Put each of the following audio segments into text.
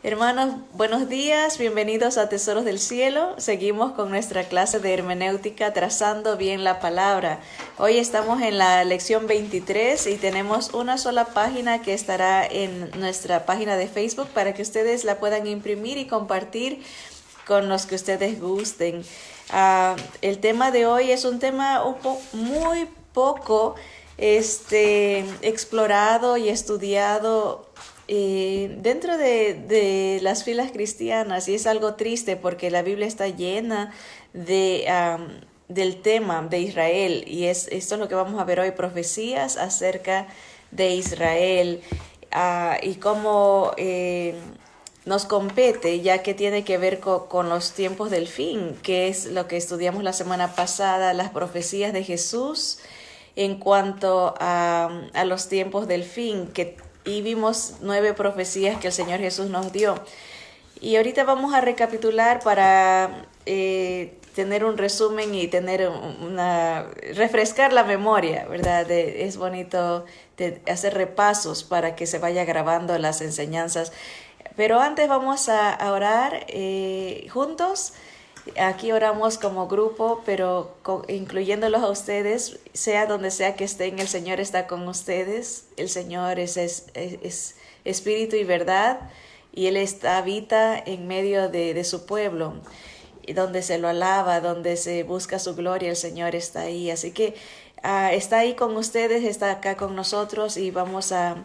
Hermanos, buenos días, bienvenidos a Tesoros del Cielo. Seguimos con nuestra clase de hermenéutica trazando bien la palabra. Hoy estamos en la lección 23 y tenemos una sola página que estará en nuestra página de Facebook para que ustedes la puedan imprimir y compartir con los que ustedes gusten. El tema de hoy es un tema muy poco explorado y estudiado dentro de las filas cristianas, y es algo triste porque la Biblia está llena del tema de Israel, y esto es lo que vamos a ver hoy: profecías acerca de Israel, y cómo nos compete, ya que tiene que ver con los tiempos del fin, que es lo que estudiamos la semana pasada, las profecías de Jesús en cuanto a los tiempos del fin, y vimos 9 profecías que el Señor Jesús nos dio. Y ahorita vamos a recapitular para tener un resumen y refrescar la memoria, ¿verdad? Es bonito hacer repasos para que se vaya grabando las enseñanzas. Pero antes vamos a orar juntos. Aquí oramos como grupo, pero incluyéndolos a ustedes, sea donde sea que estén, el Señor está con ustedes. El Señor es espíritu y verdad, y Él habita en medio de su pueblo, y donde se lo alaba, donde se busca su gloria, el Señor está ahí. Así que está ahí con ustedes, está acá con nosotros, y vamos a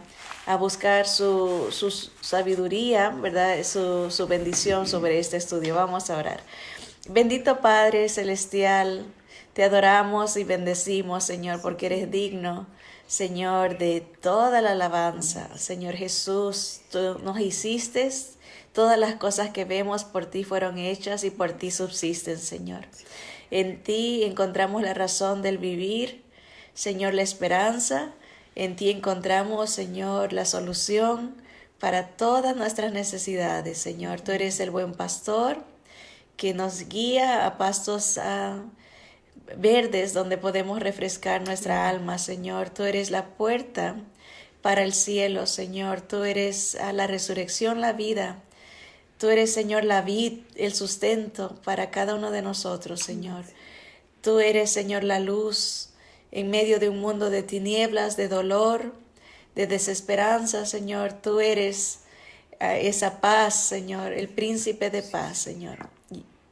buscar su sabiduría, ¿verdad? Su bendición sobre este estudio. Vamos a orar. Bendito Padre Celestial, te adoramos y bendecimos, Señor, porque eres digno, Señor, de toda la alabanza. Señor Jesús, tú nos hiciste, todas las cosas que vemos por ti fueron hechas y por ti subsisten, Señor. En ti encontramos la razón del vivir, Señor, la esperanza. En ti encontramos, Señor, la solución para todas nuestras necesidades, Señor. Tú eres el buen pastor que nos guía a pastos verdes donde podemos refrescar nuestra alma, Señor. Tú eres la puerta para el cielo, Señor. Tú eres la resurrección, la vida. Tú eres, Señor, la vid, el sustento para cada uno de nosotros, Señor. Tú eres, Señor, la luz en medio de un mundo de tinieblas, de dolor, de desesperanza, Señor. Tú eres esa paz, Señor, el príncipe de paz, Señor.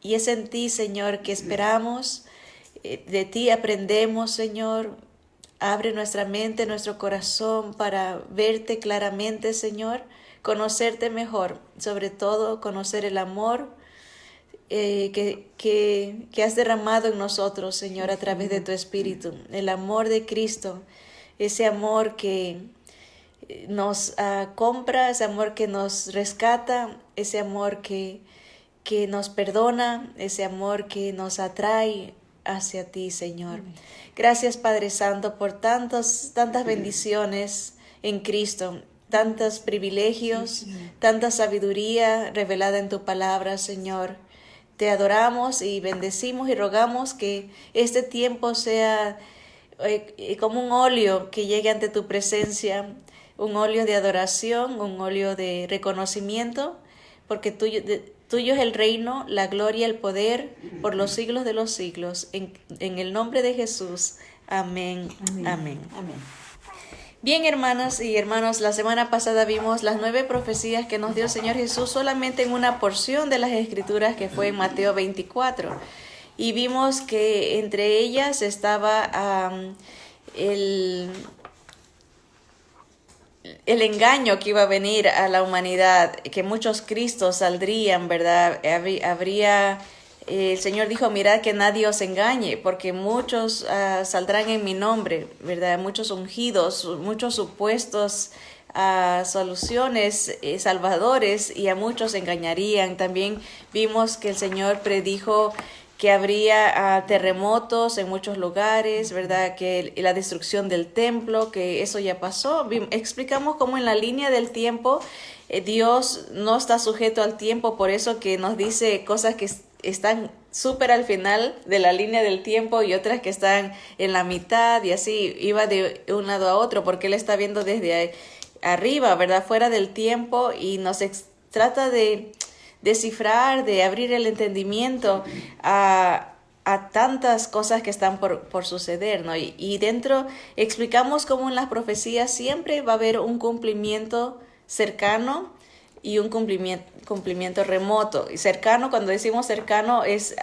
Y es en ti, Señor, que esperamos, de ti aprendemos, Señor. Abre nuestra mente, nuestro corazón para verte claramente, Señor, conocerte mejor, sobre todo conocer el amor que has derramado en nosotros, Señor, a través de tu Espíritu. El amor de Cristo, ese amor que nos compra, ese amor que nos rescata, ese amor que nos perdona, ese amor que nos atrae hacia ti, Señor. Gracias, Padre Santo, por tantas bendiciones en Cristo, tantos privilegios, tanta sabiduría revelada en tu palabra, Señor. Te adoramos y bendecimos y rogamos que este tiempo sea como un óleo que llegue ante tu presencia, un óleo de adoración, un óleo de reconocimiento, porque tuyo es el reino, la gloria, el poder, por los siglos de los siglos. En el nombre de Jesús. Amén. Amén. Amén. Amén. Bien, hermanas y hermanos, la semana pasada vimos las 9 profecías que nos dio el Señor Jesús solamente en una porción de las Escrituras, que fue en Mateo 24. Y vimos que entre ellas estaba el engaño que iba a venir a la humanidad, que muchos Cristos saldrían, ¿verdad? El Señor dijo: mirad que nadie os engañe, porque muchos saldrán en mi nombre, ¿verdad? Muchos ungidos, muchos supuestos soluciones, salvadores, y a muchos engañarían. También vimos que el Señor predijo que habría terremotos en muchos lugares, ¿verdad? Que la destrucción del templo, que eso ya pasó. Explicamos cómo en la línea del tiempo Dios no está sujeto al tiempo, por eso que nos dice cosas que están súper al final de la línea del tiempo y otras que están en la mitad, y así iba de un lado a otro, porque Él está viendo desde arriba, ¿verdad? Fuera del tiempo, y nos trata de descifrar, de abrir el entendimiento a tantas cosas que están por suceder, ¿no? Y dentro explicamos cómo en las profecías siempre va a haber un cumplimiento cercano y un cumplimiento remoto. Y cercano, cuando decimos cercano, es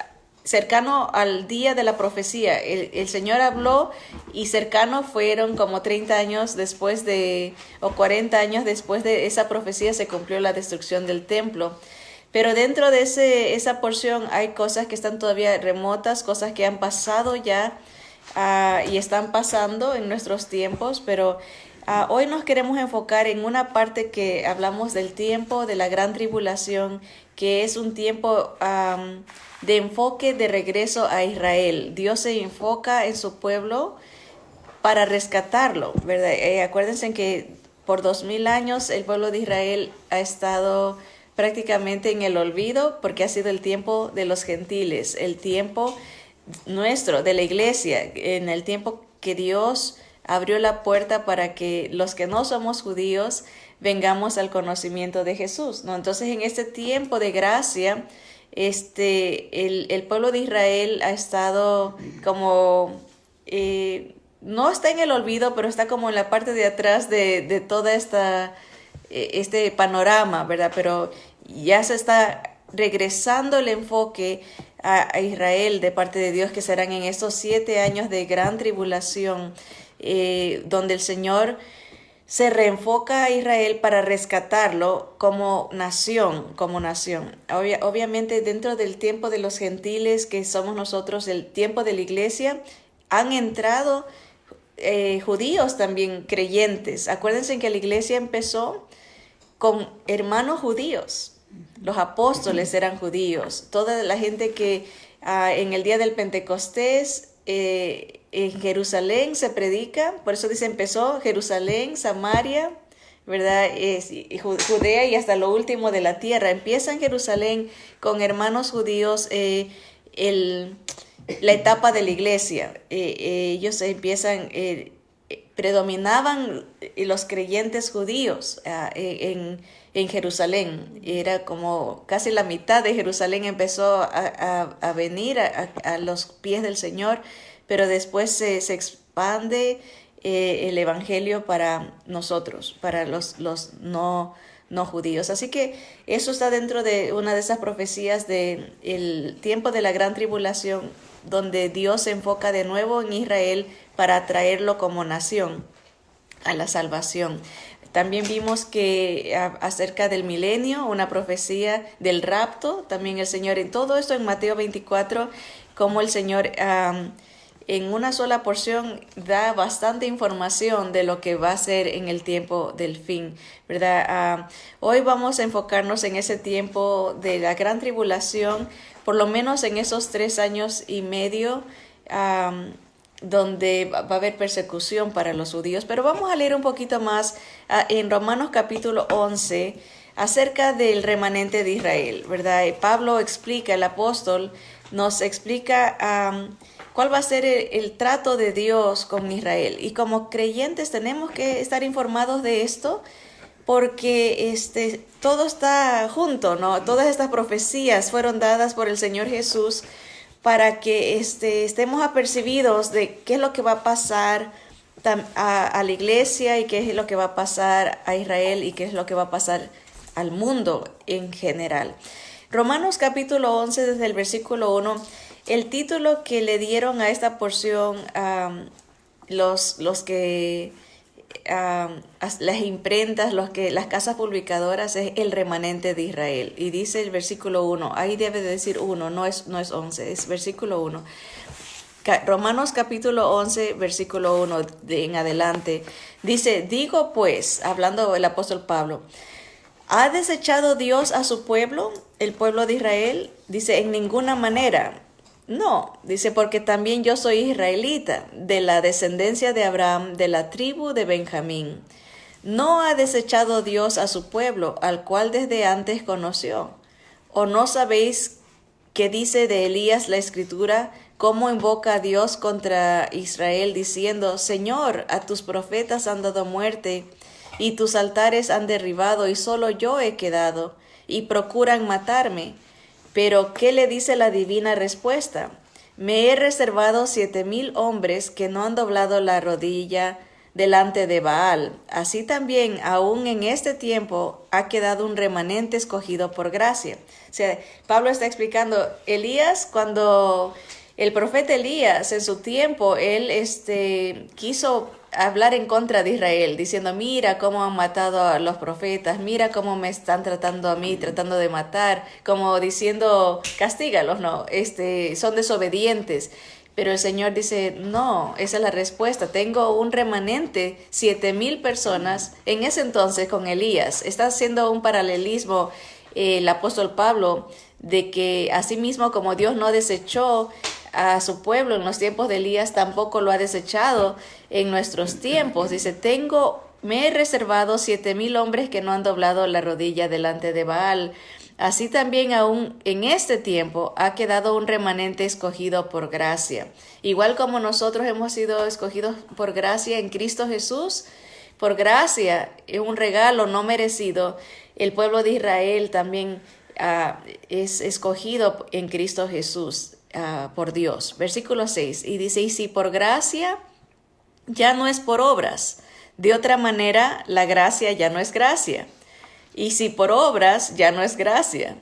cercano al día de la profecía. El Señor habló y cercano fueron como 30 años después o 40 años después de esa profecía se cumplió la destrucción del templo. Pero dentro de esa porción hay cosas que están todavía remotas, cosas que han pasado ya y están pasando en nuestros tiempos, pero hoy nos queremos enfocar en una parte que hablamos del tiempo de la gran tribulación, que es un tiempo de enfoque de regreso a Israel. Dios se enfoca en su pueblo para rescatarlo, ¿verdad? Acuérdense que por 2000 años el pueblo de Israel ha estado prácticamente en el olvido porque ha sido el tiempo de los gentiles, el tiempo nuestro, de la iglesia, en el tiempo que Dios abrió la puerta para que los que no somos judíos vengamos al conocimiento de Jesús, ¿no? Entonces en este tiempo de gracia, el pueblo de Israel ha estado como, no está en el olvido, pero está como en la parte de atrás de toda este panorama, ¿verdad? Pero ya se está regresando el enfoque a Israel de parte de Dios, que serán en estos 7 años de gran tribulación, donde el Señor se reenfoca a Israel para rescatarlo como nación, como nación. Obviamente dentro del tiempo de los gentiles, que somos nosotros, el tiempo de la iglesia, han entrado judíos también creyentes. Acuérdense que la iglesia empezó con hermanos judíos. Los apóstoles eran judíos. Toda la gente que en el día del Pentecostés en Jerusalén se predica, por eso dice empezó Jerusalén, Samaria, ¿verdad? Judea y hasta lo último de la tierra. Empieza en Jerusalén con hermanos judíos la etapa de la iglesia. Ellos empiezan, predominaban los creyentes judíos en Jerusalén. Era como casi la mitad de Jerusalén empezó a venir a los pies del Señor, pero después se expande el evangelio para nosotros, para los no judíos. Así que eso está dentro de una de esas profecías del tiempo de la gran tribulación, donde Dios se enfoca de nuevo en Israel para traerlo como nación a la salvación. También vimos que acerca del milenio, una profecía del rapto, también el Señor, en todo esto en Mateo 24, como el Señor en una sola porción da bastante información de lo que va a ser en el tiempo del fin, ¿verdad? Hoy vamos a enfocarnos en ese tiempo de la gran tribulación, por lo menos en esos 3 años y medio, donde va a haber persecución para los judíos. Pero vamos a leer un poquito más en Romanos capítulo 11 acerca del remanente de Israel, ¿verdad? Pablo explica, el apóstol nos explica cuál va a ser el trato de Dios con Israel. Y como creyentes tenemos que estar informados de esto, porque todo está junto, ¿no? Todas estas profecías fueron dadas por el Señor Jesús para que estemos apercibidos de qué es lo que va a pasar a la iglesia y qué es lo que va a pasar a Israel y qué es lo que va a pasar al mundo en general. Romanos capítulo 11, desde el versículo 1, el título que le dieron a esta porción los que las imprentas, las casas publicadoras, es el remanente de Israel. Y dice el versículo 1, ahí debe de decir 1, no es 11, es versículo 1. Romanos capítulo 11, versículo 1 en adelante, dice, digo pues, hablando el apóstol Pablo, ¿ha desechado Dios a su pueblo, el pueblo de Israel? Dice, en ninguna manera. No, dice, porque también yo soy israelita, de la descendencia de Abraham, de la tribu de Benjamín. ¿No ha desechado Dios a su pueblo, al cual desde antes conoció? ¿O no sabéis qué dice de Elías la Escritura, cómo invoca a Dios contra Israel, diciendo, Señor, a tus profetas han dado muerte, y tus altares han derribado, y solo yo he quedado, y procuran matarme. Pero, ¿qué le dice la divina respuesta? Me he reservado 7,000 hombres que no han doblado la rodilla delante de Baal. Así también, aún en este tiempo, ha quedado un remanente escogido por gracia. O sea, Pablo está explicando, Elías, cuando el profeta Elías en su tiempo, él quiso hablar en contra de Israel, diciendo, mira cómo han matado a los profetas, mira cómo me están tratando a mí, tratando de matar, como diciendo, castígalos, no, son desobedientes. Pero el Señor dice, no, esa es la respuesta. Tengo un remanente, 7,000 personas en ese entonces con Elías. Está haciendo un paralelismo el apóstol Pablo de que asimismo como Dios no desechó a su pueblo en los tiempos de Elías, tampoco lo ha desechado en nuestros tiempos. Dice, me he reservado 7,000 hombres que no han doblado la rodilla delante de Baal. Así también aún en este tiempo ha quedado un remanente escogido por gracia. Igual como nosotros hemos sido escogidos por gracia en Cristo Jesús, por gracia, es un regalo no merecido. El pueblo de Israel también es escogido en Cristo Jesús por Dios. Versículo 6, y dice, y si por gracia, ya no es por obras. De otra manera, la gracia ya no es gracia. Y si por obras, ya no es gracia.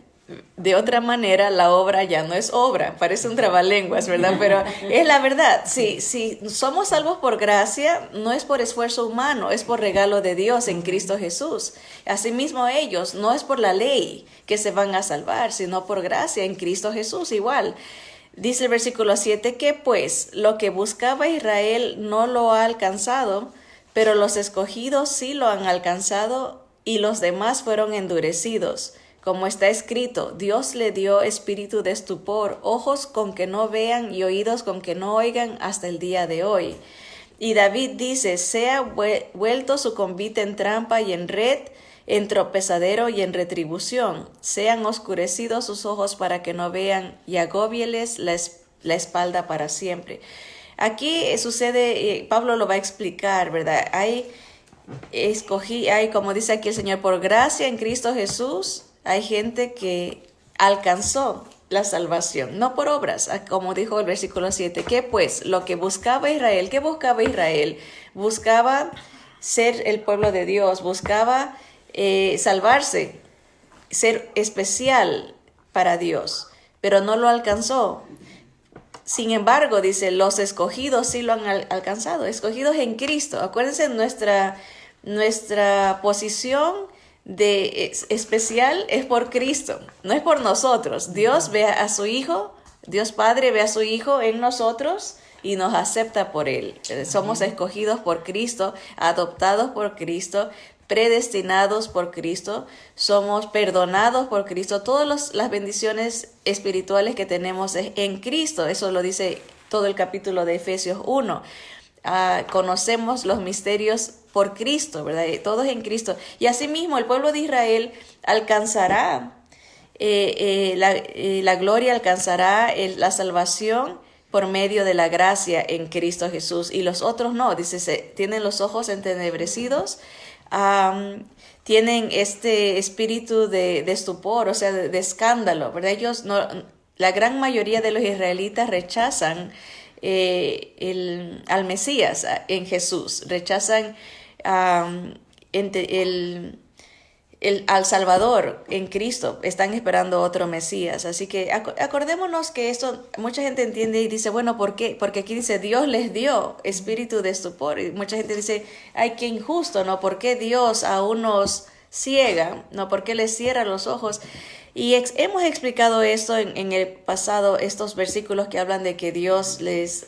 De otra manera, la obra ya no es obra. Parece un trabalenguas, ¿verdad? Pero es la verdad. Si somos salvos por gracia, no es por esfuerzo humano, es por regalo de Dios en Cristo Jesús. Asimismo ellos, no es por la ley que se van a salvar, sino por gracia en Cristo Jesús igual. Dice el versículo 7 que pues lo que buscaba Israel no lo ha alcanzado, pero los escogidos sí lo han alcanzado y los demás fueron endurecidos. Como está escrito, Dios le dio espíritu de estupor, ojos con que no vean y oídos con que no oigan hasta el día de hoy. Y David dice, sea vuelto su convite en trampa y en red, en tropezadero y en retribución. Sean oscurecidos sus ojos para que no vean y agóbieles la espalda para siempre. Aquí sucede, Pablo lo va a explicar, ¿verdad? Hay, como dice aquí el Señor, por gracia en Cristo Jesús, hay gente que alcanzó la salvación, no por obras, como dijo el versículo 7, que pues lo que buscaba Israel, ¿qué buscaba Israel? Buscaba ser el pueblo de Dios, buscaba salvarse, ser especial para Dios, pero no lo alcanzó. Sin embargo, dice, los escogidos sí lo han alcanzado, escogidos en Cristo. Acuérdense, nuestra posición especial es por Cristo, no es por nosotros. Dios ve a su Hijo, Dios Padre ve a su Hijo en nosotros y nos acepta por Él. Somos escogidos por Cristo, adoptados por Cristo, predestinados por Cristo, somos perdonados por Cristo. Todas las bendiciones espirituales que tenemos es en Cristo. Eso lo dice todo el capítulo de Efesios 1. Conocemos los misterios por Cristo, ¿verdad? Todos en Cristo. Y asimismo el pueblo de Israel alcanzará la gloria, alcanzará la salvación por medio de la gracia en Cristo Jesús. Y los otros no, dice, tienen los ojos entenebrecidos, tienen este espíritu de estupor, o sea, de escándalo, ¿verdad? Ellos no, la gran mayoría de los israelitas rechazan al Mesías en Jesús, rechazan al Salvador en Cristo, están esperando otro Mesías. Así que acordémonos que esto mucha gente entiende y dice, bueno, ¿por qué? Porque aquí dice, Dios les dio espíritu de estupor. Y mucha gente dice, ay, qué injusto, ¿no? ¿Por qué Dios a unos ciega? ¿No? ¿Por qué les cierra los ojos? Y hemos explicado esto en el pasado, estos versículos que hablan de que Dios les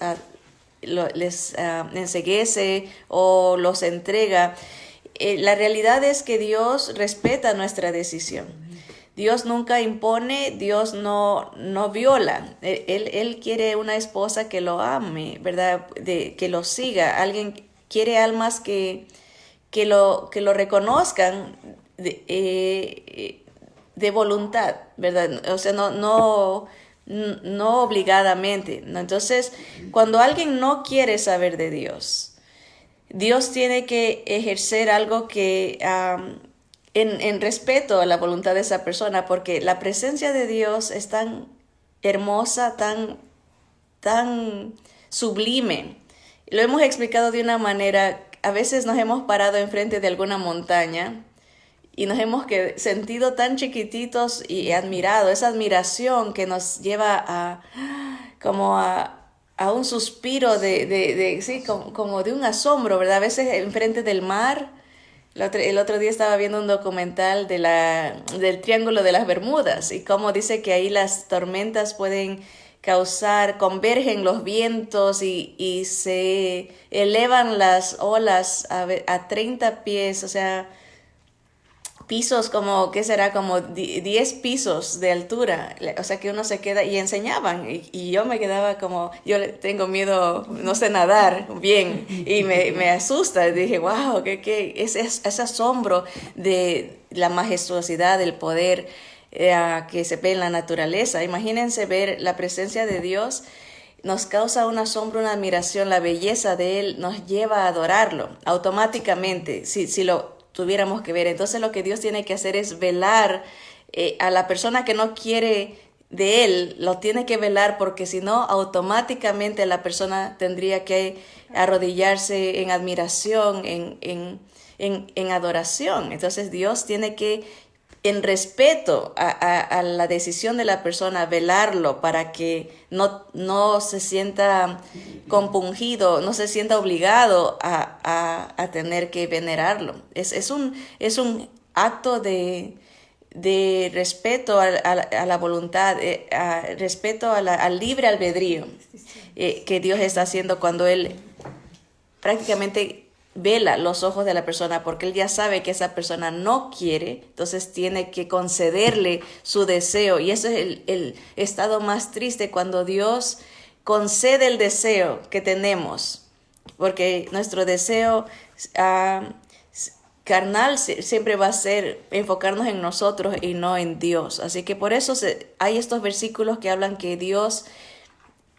enceguece o los entrega. La realidad es que Dios respeta nuestra decisión. Dios nunca impone, Dios no viola. Él quiere una esposa que lo ame, ¿verdad? Que lo siga. Alguien quiere almas que lo reconozcan de voluntad, ¿verdad? O sea, no obligadamente, ¿no? Entonces, cuando alguien no quiere saber de Dios tiene que ejercer algo que en respeto a la voluntad de esa persona, porque la presencia de Dios es tan hermosa, tan sublime. Lo hemos explicado de una manera, a veces nos hemos parado enfrente de alguna montaña y nos hemos sentido tan chiquititos y admirado, esa admiración que nos lleva como a un suspiro sí, como de un asombro, ¿verdad? A veces enfrente del mar. El otro día estaba viendo un documental del Triángulo de las Bermudas y cómo dice que ahí las tormentas pueden convergen los vientos y se elevan las olas a 30 pies, o sea, pisos como, ¿qué será? Como 10 pisos de altura, o sea que uno se queda, y enseñaban, y yo me quedaba como, yo tengo miedo, no sé nadar bien, y me asusta, dije, wow, ese asombro de la majestuosidad, del poder que se ve en la naturaleza. Imagínense ver la presencia de Dios, nos causa un asombro, una admiración, la belleza de Él nos lleva a adorarlo automáticamente, si lo tuviéramos que ver. Entonces lo que Dios tiene que hacer es velar a la persona que no quiere de Él, lo tiene que velar, porque si no, automáticamente la persona tendría que arrodillarse en admiración, en adoración. Entonces Dios tiene que, en respeto a la decisión de la persona, velarlo para que no se sienta compungido, no se sienta obligado a tener que venerarlo. Es un acto de respeto a la voluntad, respeto al libre albedrío que Dios está haciendo cuando Él prácticamente vela los ojos de la persona, porque Él ya sabe que esa persona no quiere, entonces tiene que concederle su deseo. Y ese es el estado más triste, cuando Dios concede el deseo que tenemos, porque nuestro deseo carnal siempre va a ser enfocarnos en nosotros y no en Dios. Así que por eso hay estos versículos que hablan que Dios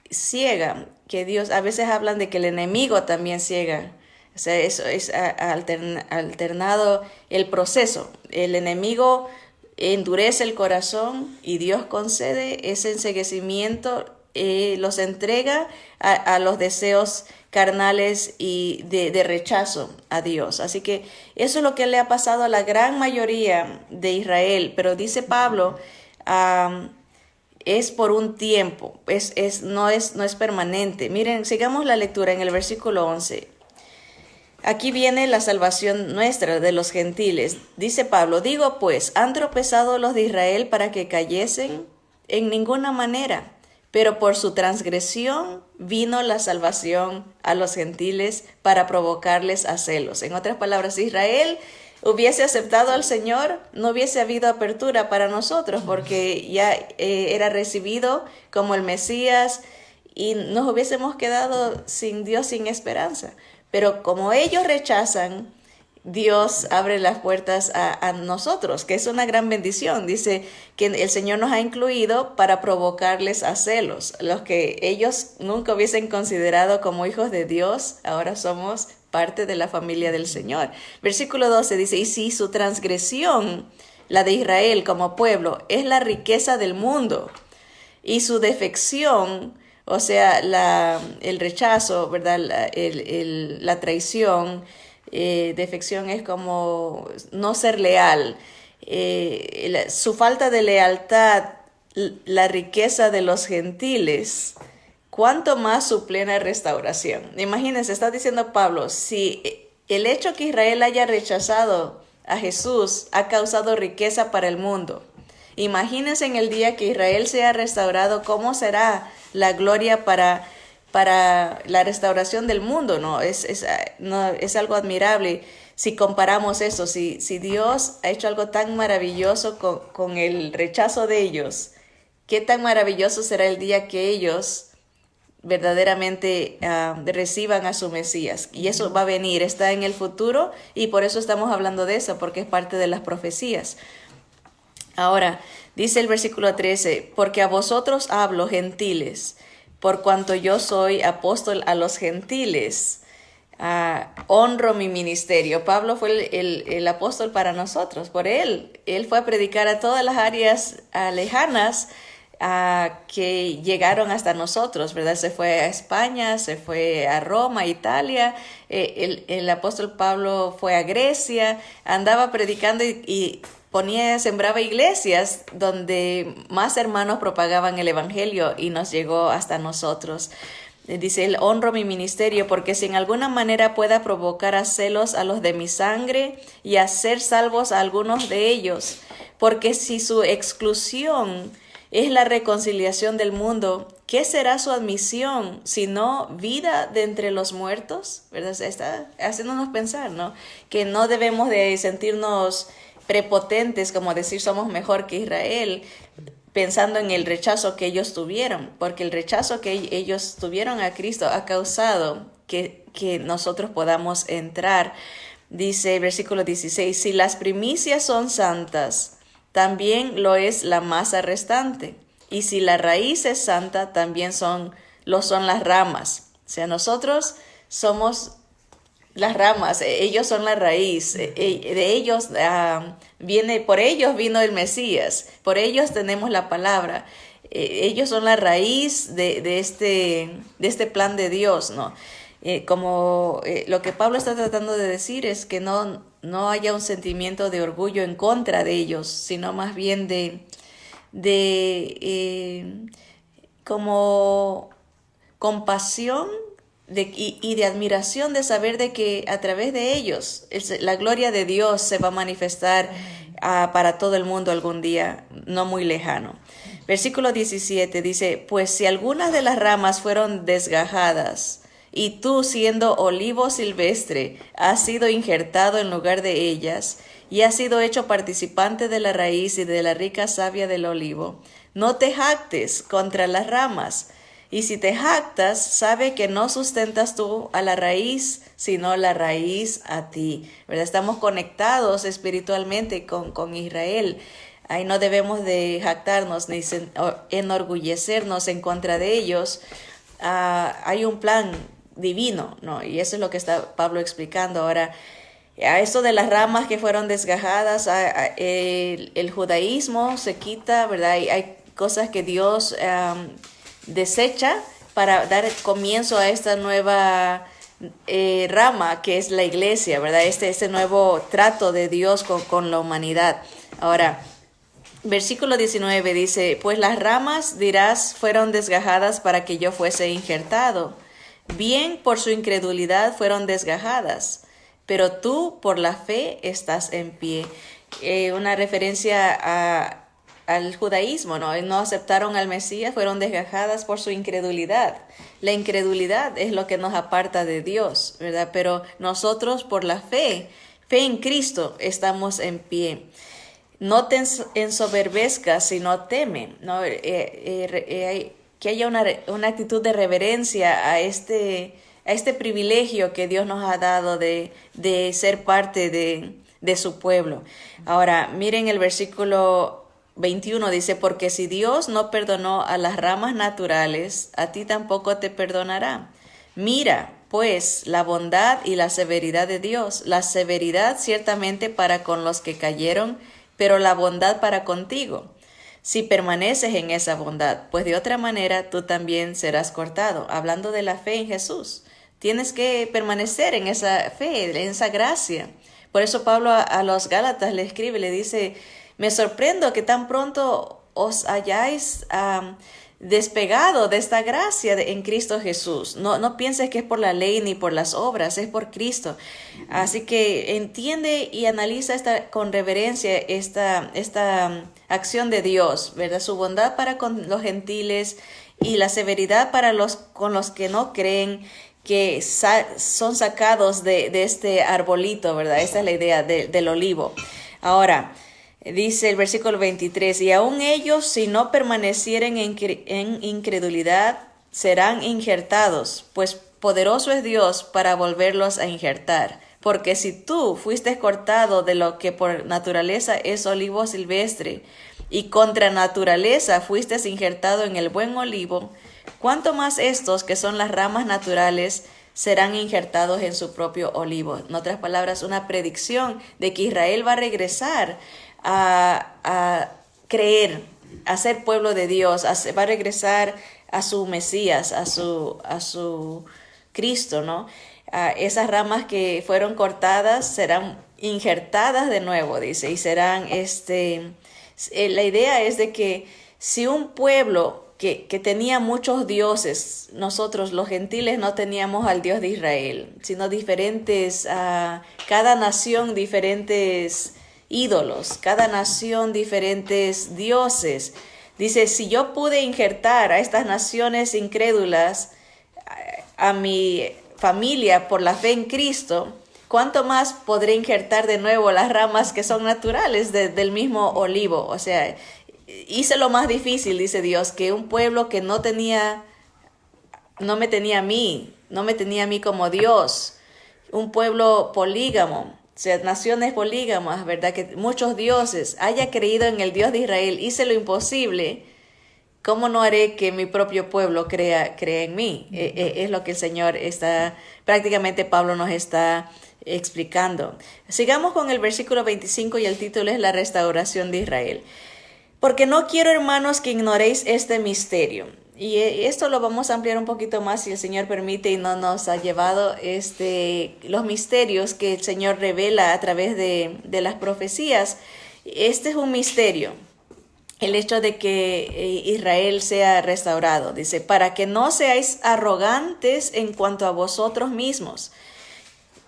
ciega, que Dios, a veces hablan de que el enemigo también ciega. O sea, eso es alternado el proceso. El enemigo endurece el corazón y Dios concede ese enceguecimiento, los entrega a los deseos carnales y de rechazo a Dios. Así que eso es lo que le ha pasado a la gran mayoría de Israel. Pero dice Pablo, es por un tiempo, no es permanente. Miren, sigamos la lectura en el versículo 11. Aquí viene la salvación nuestra de los gentiles. Dice Pablo, digo pues, ¿han tropezado los de Israel para que cayesen? En ninguna manera, pero por su transgresión vino la salvación a los gentiles para provocarles a celos. En otras palabras, si Israel hubiese aceptado al Señor, no hubiese habido apertura para nosotros, porque ya era recibido como el Mesías y nos hubiésemos quedado sin Dios, sin esperanza. Pero como ellos rechazan, Dios abre las puertas a nosotros, que es una gran bendición. Dice que el Señor nos ha incluido para provocarles a celos. Los que ellos nunca hubiesen considerado como hijos de Dios, ahora somos parte de la familia del Señor. Versículo 12 dice, y si su transgresión, la de Israel como pueblo, es la riqueza del mundo, y su defección, o sea, el rechazo, ¿verdad? La traición, defección es como no ser leal. Su falta de lealtad, la riqueza de los gentiles, ¿cuánto más su plena restauración? Imagínense, está diciendo Pablo, si el hecho que Israel haya rechazado a Jesús ha causado riqueza para el mundo, imagínense en el día que Israel sea restaurado, ¿cómo será la gloria para la restauración del mundo? No, es algo admirable si comparamos eso. Si Dios ha hecho algo tan maravilloso con el rechazo de ellos, ¿qué tan maravilloso será el día que ellos verdaderamente reciban a su Mesías? Y eso va a venir, está en el futuro, y por eso estamos hablando de eso, porque es parte de las profecías. Ahora, dice el versículo 13, porque a vosotros hablo, gentiles, por cuanto yo soy apóstol a los gentiles. honro mi ministerio. Pablo fue el apóstol para nosotros, por él fue a predicar a todas las áreas lejanas que llegaron hasta nosotros, ¿verdad? Se fue a España, se fue a Roma, Italia, el apóstol Pablo fue a Grecia, andaba predicando y sembraba iglesias donde más hermanos propagaban el evangelio y nos llegó hasta nosotros. Dice él, honro mi ministerio porque si en alguna manera pueda provocar a celos a los de mi sangre y hacer salvos a algunos de ellos, porque si su exclusión es la reconciliación del mundo, ¿qué será su admisión sino vida de entre los muertos? ¿Verdad? Está haciéndonos pensar, ¿no? Que no debemos de sentirnos prepotentes, como decir somos mejor que Israel, pensando en el rechazo que ellos tuvieron, porque el rechazo que ellos tuvieron a Cristo ha causado que nosotros podamos entrar. Dice versículo 16, si las primicias son santas, también lo es la masa restante, y si la raíz es santa, también lo son las ramas. O sea, nosotros somos las ramas, ellos son la raíz, de ellos por ellos vino el Mesías, por ellos tenemos la palabra, ellos son la raíz de este plan de Dios, ¿no? Lo que Pablo está tratando de decir es que no haya un sentimiento de orgullo en contra de ellos, sino más bien como compasión y de admiración de saber de que a través de ellos la gloria de Dios se va a manifestar para todo el mundo algún día no muy lejano. Versículo 17 dice, pues si algunas de las ramas fueron desgajadas y tú siendo olivo silvestre has sido injertado en lugar de ellas y has sido hecho participante de la raíz y de la rica savia del olivo, no te jactes contra las ramas. Y si te jactas, sabe que no sustentas tú a la raíz, sino la raíz a ti. ¿Verdad? Estamos conectados espiritualmente con Israel. Ahí no debemos de jactarnos ni enorgullecernos en contra de ellos. Hay un plan divino, ¿no? Y eso es lo que está Pablo explicando ahora. A esto de las ramas que fueron desgajadas, el judaísmo se quita, ¿verdad? Hay cosas que Dios desecha para dar comienzo a esta nueva rama que es la iglesia, ¿verdad? Este nuevo trato de Dios con la humanidad. Ahora, versículo 19 dice, pues las ramas, dirás, fueron desgajadas para que yo fuese injertado. Bien, por su incredulidad fueron desgajadas, pero tú por la fe estás en pie. Una referencia al judaísmo, ¿no? No aceptaron al Mesías, fueron desgajadas por su incredulidad. La incredulidad es lo que nos aparta de Dios, ¿verdad? Pero nosotros por la fe en Cristo estamos en pie. No te ensoberbezcas, sino teme, ¿no? Que haya una actitud de reverencia a este privilegio que Dios nos ha dado de ser parte de su pueblo. Ahora, miren el versículo 21 dice, porque si Dios no perdonó a las ramas naturales, a ti tampoco te perdonará. Mira, pues, la bondad y la severidad de Dios, la severidad ciertamente para con los que cayeron, pero la bondad para contigo, si permaneces en esa bondad, pues de otra manera tú también serás cortado. Hablando de la fe en Jesús, tienes que permanecer en esa fe, en esa gracia. Por eso Pablo a los Gálatas le escribe, le dice, me sorprendo que tan pronto os hayáis despegado de esta gracia en Cristo Jesús. No pienses que es por la ley ni por las obras, es por Cristo. Así que entiende y analiza con reverencia esta acción de Dios, ¿verdad? Su bondad para con los gentiles y la severidad con los que no creen, que son sacados de este arbolito, ¿verdad? Esta es la idea del olivo. Ahora, dice el versículo 23, y aun ellos, si no permanecieren en incredulidad, serán injertados, pues poderoso es Dios para volverlos a injertar. Porque si tú fuiste cortado de lo que por naturaleza es olivo silvestre, y contra naturaleza fuiste injertado en el buen olivo, ¿cuánto más estos, que son las ramas naturales, serán injertados en su propio olivo. En otras palabras, una predicción de que Israel va a regresar a creer, a ser pueblo de Dios, va a regresar a su Mesías, a su Cristo, ¿no? Esas ramas que fueron cortadas serán injertadas de nuevo, dice, y serán, la idea es de que si un pueblo que tenía muchos dioses, nosotros los gentiles no teníamos al Dios de Israel, sino diferentes, cada nación diferentes ídolos, cada nación diferentes dioses. Dice, si yo pude injertar a estas naciones incrédulas, a mi familia por la fe en Cristo, ¿cuánto más podré injertar de nuevo las ramas que son naturales del mismo olivo? O sea, hice lo más difícil, dice Dios, que un pueblo que no me tenía a mí como Dios, un pueblo polígamo, o sea, naciones polígamas, ¿verdad? Que muchos dioses, haya creído en el Dios de Israel, hice lo imposible. ¿Cómo no haré que mi propio pueblo crea en mí? Es lo que el Señor prácticamente Pablo nos está explicando. Sigamos con el versículo 25 y el título es La restauración de Israel. Porque no quiero, hermanos, que ignoréis este misterio. Y esto lo vamos a ampliar un poquito más si el Señor permite y no nos ha llevado los misterios que el Señor revela a través de las profecías. Este es un misterio. El hecho de que Israel sea restaurado, dice, para que no seáis arrogantes en cuanto a vosotros mismos,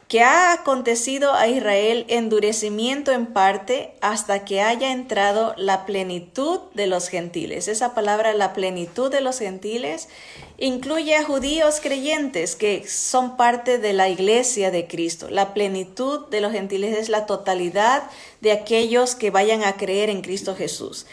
que ha acontecido a Israel endurecimiento en parte hasta que haya entrado la plenitud de los gentiles. Esa palabra, la plenitud de los gentiles, incluye a judíos creyentes que son parte de la iglesia de Cristo. La plenitud de los gentiles es la totalidad de aquellos que vayan a creer en Cristo Jesús.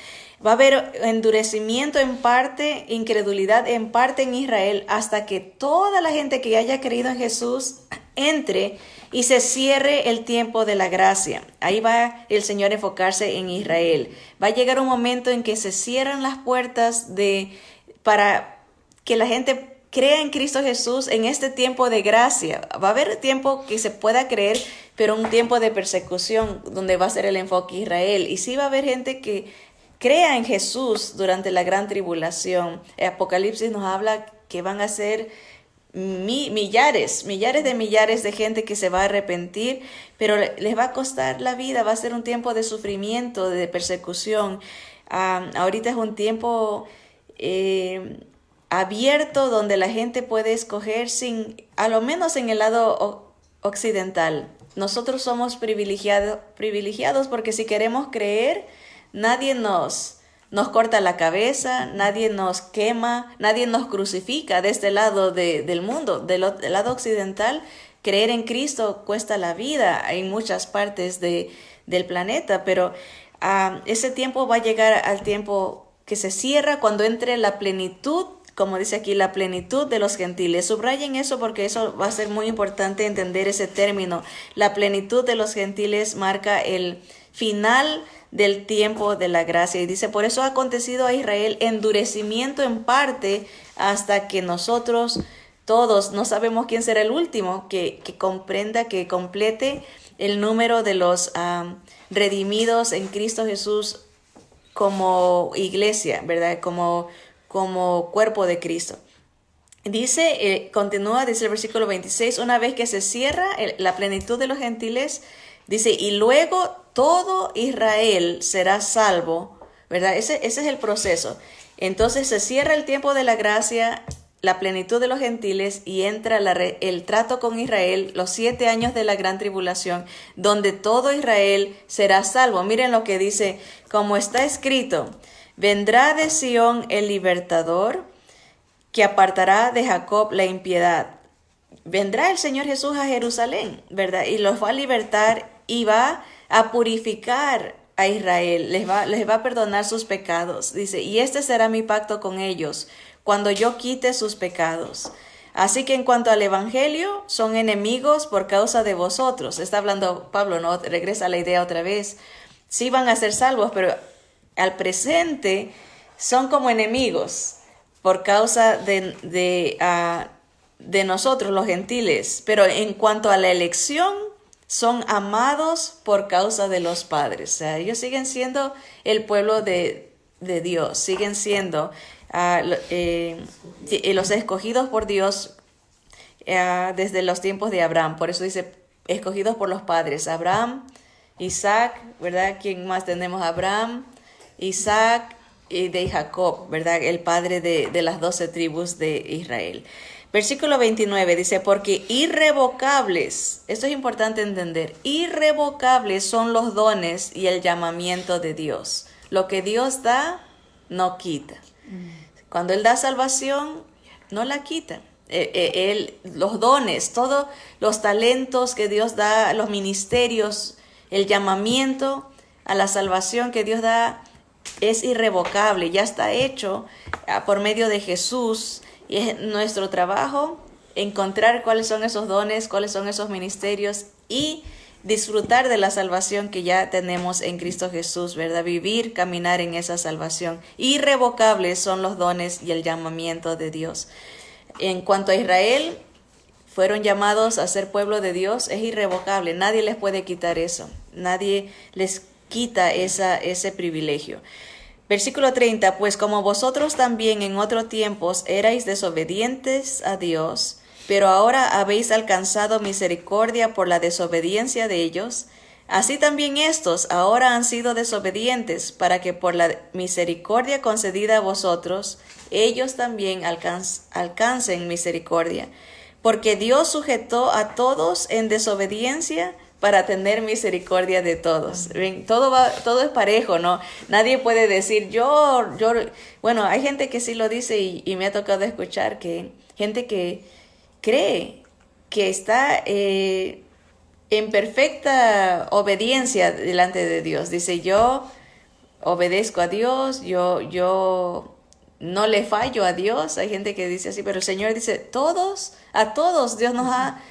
Va a haber endurecimiento en parte, incredulidad en parte en Israel, hasta que toda la gente que haya creído en Jesús entre y se cierre el tiempo de la gracia. Ahí va el Señor a enfocarse en Israel. Va a llegar un momento en que se cierran las puertas para que la gente crea en Cristo Jesús en este tiempo de gracia. Va a haber tiempo que se pueda creer, pero un tiempo de persecución donde va a ser el enfoque Israel. Y sí va a haber gente que crea en Jesús durante la gran tribulación. El Apocalipsis nos habla que van a ser millares de gente que se va a arrepentir, pero les va a costar la vida, va a ser un tiempo de sufrimiento, de persecución. Ahorita es un tiempo abierto donde la gente puede escoger a lo menos en el lado occidental. Nosotros somos privilegiados porque si queremos creer, nadie nos corta la cabeza, nadie nos quema, nadie nos crucifica de este lado del mundo. Del lado occidental, creer en Cristo cuesta la vida en muchas partes del planeta, pero ese tiempo va a llegar al tiempo que se cierra cuando entre la plenitud, como dice aquí, la plenitud de los gentiles. Subrayen eso porque eso va a ser muy importante entender ese término. La plenitud de los gentiles marca el final del tiempo de la gracia. Y dice, por eso ha acontecido a Israel endurecimiento en parte hasta que nosotros todos, no sabemos quién será el último, que comprenda, que complete el número de los redimidos en Cristo Jesús como iglesia, ¿verdad? Como cuerpo de Cristo. Dice, continúa, dice el versículo 26, una vez que se cierra la plenitud de los gentiles, dice, y luego todo Israel será salvo, ¿verdad? Ese es el proceso. Entonces se cierra el tiempo de la gracia, la plenitud de los gentiles, y entra el trato con Israel, los 7 años de la gran tribulación, donde todo Israel será salvo. Miren lo que dice, como está escrito, vendrá de Sión el libertador, que apartará de Jacob la impiedad. Vendrá el Señor Jesús a Jerusalén, ¿verdad? Y los va a libertar y va a purificar a Israel, les va a perdonar sus pecados. Dice, y este será mi pacto con ellos, cuando yo quite sus pecados. Así que en cuanto al evangelio, son enemigos por causa de vosotros. Está hablando Pablo, ¿no? Regresa a la idea otra vez. Sí van a ser salvos, pero al presente son como enemigos por causa de nosotros los gentiles, pero en cuanto a la elección, son amados por causa de los padres. O sea, ellos siguen siendo el pueblo de Dios, siguen siendo los escogidos por Dios desde los tiempos de Abraham. Por eso dice, escogidos por los padres, Abraham, Isaac, ¿verdad? ¿Quién más tenemos? Abraham, Isaac y de Jacob, ¿verdad? El padre de las 12 tribus de Israel. Versículo 29 dice, porque irrevocables, esto es importante entender, irrevocables son los dones y el llamamiento de Dios. Lo que Dios da, no quita. Cuando Él da salvación, no la quita. Los dones, todos los talentos que Dios da, los ministerios, el llamamiento a la salvación que Dios da es irrevocable, ya está hecho por medio de Jesús. Y es nuestro trabajo encontrar cuáles son esos dones, cuáles son esos ministerios y disfrutar de la salvación que ya tenemos en Cristo Jesús, ¿verdad? Vivir, caminar en esa salvación. Irrevocables son los dones y el llamamiento de Dios. En cuanto a Israel, fueron llamados a ser pueblo de Dios, es irrevocable. Nadie les puede quitar eso. Nadie les quita ese privilegio. Versículo 30, pues como vosotros también en otros tiempos erais desobedientes a Dios, pero ahora habéis alcanzado misericordia por la desobediencia de ellos, así también estos ahora han sido desobedientes, para que por la misericordia concedida a vosotros, ellos también alcancen misericordia. Porque Dios sujetó a todos en desobediencia, para tener misericordia de todos. Todo es parejo, ¿no? Nadie puede decir, bueno, hay gente que sí lo dice y me ha tocado escuchar que gente que cree que está en perfecta obediencia delante de Dios. Dice, yo obedezco a Dios, yo no le fallo a Dios. Hay gente que dice así, pero el Señor dice, a todos Dios nos ha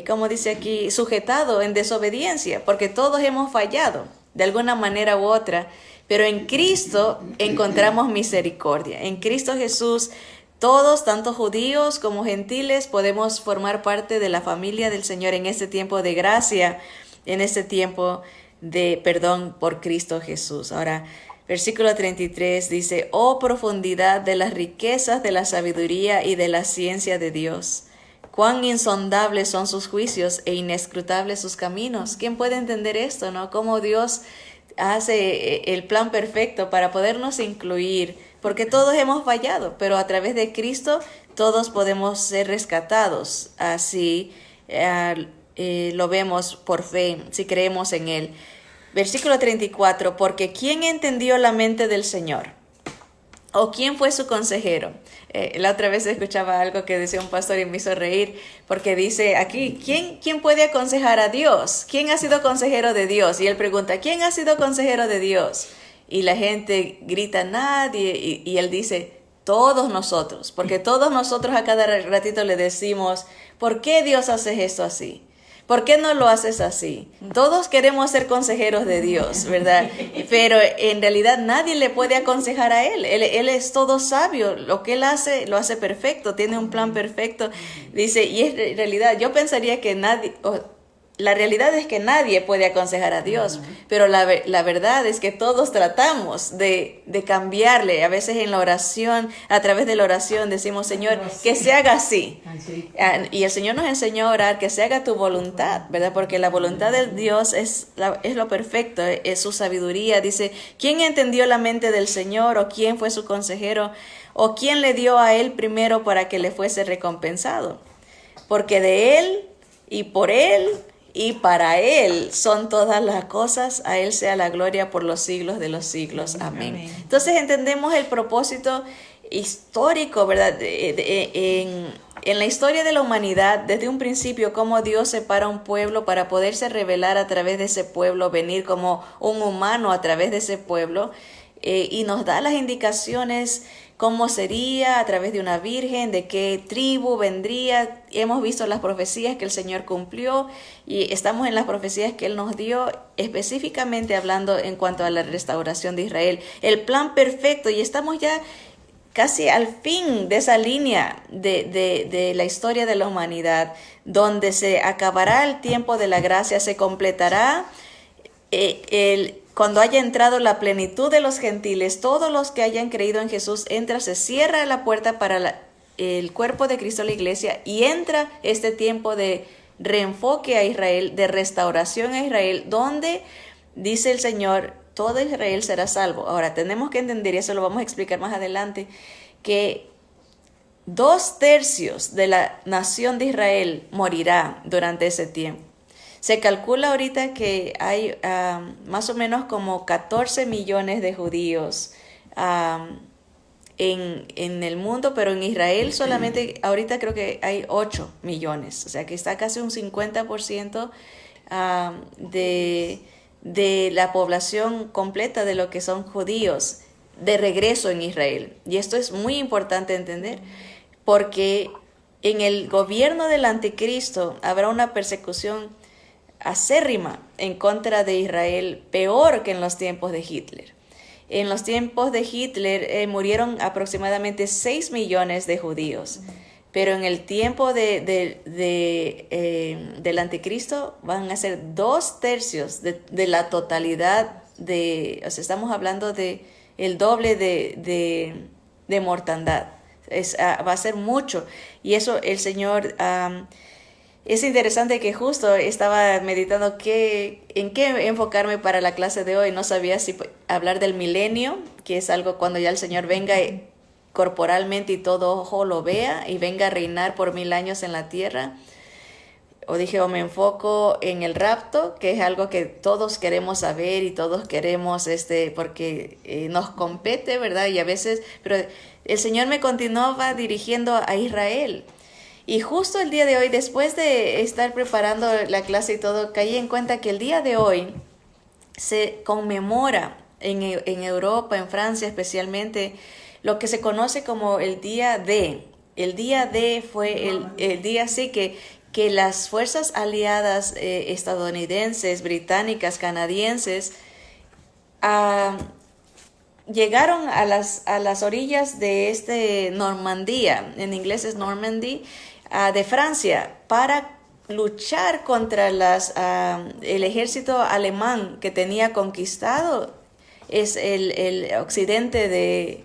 como dice aquí, sujetado en desobediencia, porque todos hemos fallado de alguna manera u otra, pero en Cristo encontramos misericordia. En Cristo Jesús, todos, tanto judíos como gentiles, podemos formar parte de la familia del Señor en este tiempo de gracia, en este tiempo de perdón por Cristo Jesús. Ahora, versículo 33 dice, oh profundidad de las riquezas de la sabiduría y de la ciencia de Dios. Cuán insondables son sus juicios e inescrutables sus caminos. ¿Quién puede entender esto, no? Cómo Dios hace el plan perfecto para podernos incluir, porque todos hemos fallado, pero a través de Cristo todos podemos ser rescatados. Así lo vemos por fe, si creemos en Él. Versículo 34, porque ¿quién entendió la mente del Señor? ¿O quién fue su consejero? La otra vez escuchaba algo que decía un pastor y me hizo reír, porque dice aquí, ¿quién puede aconsejar a Dios? ¿Quién ha sido consejero de Dios? Y él pregunta, ¿quién ha sido consejero de Dios? Y la gente grita, nadie, y él dice, todos nosotros, porque todos nosotros a cada ratito le decimos, ¿por qué Dios hace esto así? ¿Por qué no lo haces así? Todos queremos ser consejeros de Dios, ¿verdad? Pero en realidad nadie le puede aconsejar a Él. Él es todo sabio. Lo que Él hace, lo hace perfecto. Tiene un plan perfecto. Dice, y es realidad. Yo pensaría que nadie... La realidad es que nadie puede aconsejar a Dios, pero la verdad es que todos tratamos de cambiarle. A veces en la oración, a través de la oración decimos, Señor, que se haga así. Y el Señor nos enseñó a orar, que se haga tu voluntad, ¿verdad? Porque la voluntad de Dios es lo perfecto, es su sabiduría. Dice, ¿quién entendió la mente del Señor? ¿O quién fue su consejero? ¿O quién le dio a Él primero para que le fuese recompensado? Porque de Él y por Él y para Él son todas las cosas, a Él sea la gloria por los siglos de los siglos. Amén. Entonces entendemos el propósito histórico, ¿verdad? En la historia de la humanidad, desde un principio, cómo Dios separa un pueblo para poderse revelar a través de ese pueblo, venir como un humano a través de ese pueblo, y nos da las indicaciones cómo sería a través de una virgen, de qué tribu vendría. Hemos visto las profecías que el Señor cumplió y estamos en las profecías que Él nos dio, específicamente hablando en cuanto a la restauración de Israel. El plan perfecto, y estamos ya casi al fin de esa línea de la historia de la humanidad, donde se acabará el tiempo de la gracia, se completará cuando haya entrado la plenitud de los gentiles, todos los que hayan creído en Jesús, se cierra la puerta para el cuerpo de Cristo, la iglesia, y entra este tiempo de reenfoque a Israel, de restauración a Israel, donde dice el Señor, todo Israel será salvo. Ahora, tenemos que entender, y eso lo vamos a explicar más adelante, que 2/3 de la nación de Israel morirá durante ese tiempo. Se calcula ahorita que hay más o menos como 14 millones de judíos en el mundo, pero en Israel solamente ahorita creo que hay 8 millones, o sea que está casi un 50% de la población completa de lo que son judíos de regreso en Israel. Y esto es muy importante entender, porque en el gobierno del anticristo habrá una persecución acérrima en contra de Israel, peor que en los tiempos de Hitler. En los tiempos de Hitler murieron aproximadamente 6 millones de judíos, pero en el tiempo del anticristo van a ser 2/3 de la totalidad o sea, estamos hablando de el doble de mortandad. Va a ser mucho, y eso el Señor... es interesante que justo estaba meditando en qué enfocarme para la clase de hoy. No sabía si hablar del milenio, que es algo cuando ya el Señor venga corporalmente y todo ojo lo vea y venga a reinar por 1000 años en la tierra. O me enfoco en el rapto, que es algo que todos queremos saber y todos queremos, porque nos compete, ¿verdad? Y a veces, pero el Señor me continuaba dirigiendo a Israel. Y justo el día de hoy, después de estar preparando la clase y todo, caí en cuenta que el día de hoy se conmemora en Europa, en Francia especialmente, lo que se conoce como el Día D. El Día D fue el día así que las fuerzas aliadas estadounidenses, británicas, canadienses, llegaron a las orillas de Normandía, en inglés es Normandy, de Francia, para luchar contra el ejército alemán que tenía conquistado el occidente de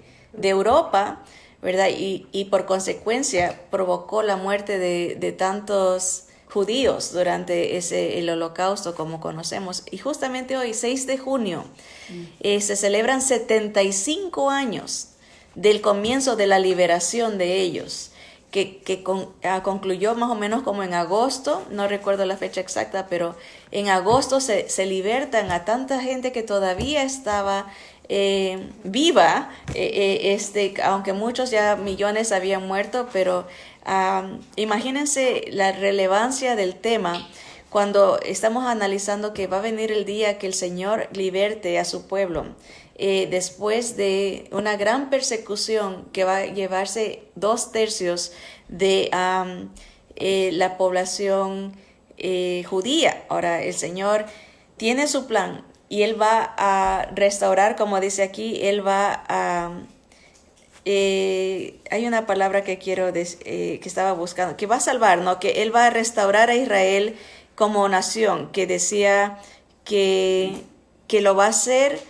Europa, ¿verdad? Y por consecuencia provocó la muerte de tantos judíos durante el holocausto como conocemos. Y justamente hoy, 6 de junio, se celebran 75 años del comienzo de la liberación de ellos, que concluyó más o menos como en agosto, no recuerdo la fecha exacta, pero en agosto se libertan a tanta gente que todavía estaba viva, aunque muchos ya millones habían muerto, pero imagínense la relevancia del tema cuando estamos analizando que va a venir el día que el Señor liberte a su pueblo. Después de una gran persecución que va a llevarse 2/3 de la población judía. Ahora el Señor tiene su plan y Él va a restaurar, como dice aquí, Él va a... hay una palabra que que estaba buscando, que va a salvar, ¿no? Que Él va a restaurar a Israel como nación, que decía que lo va a hacer.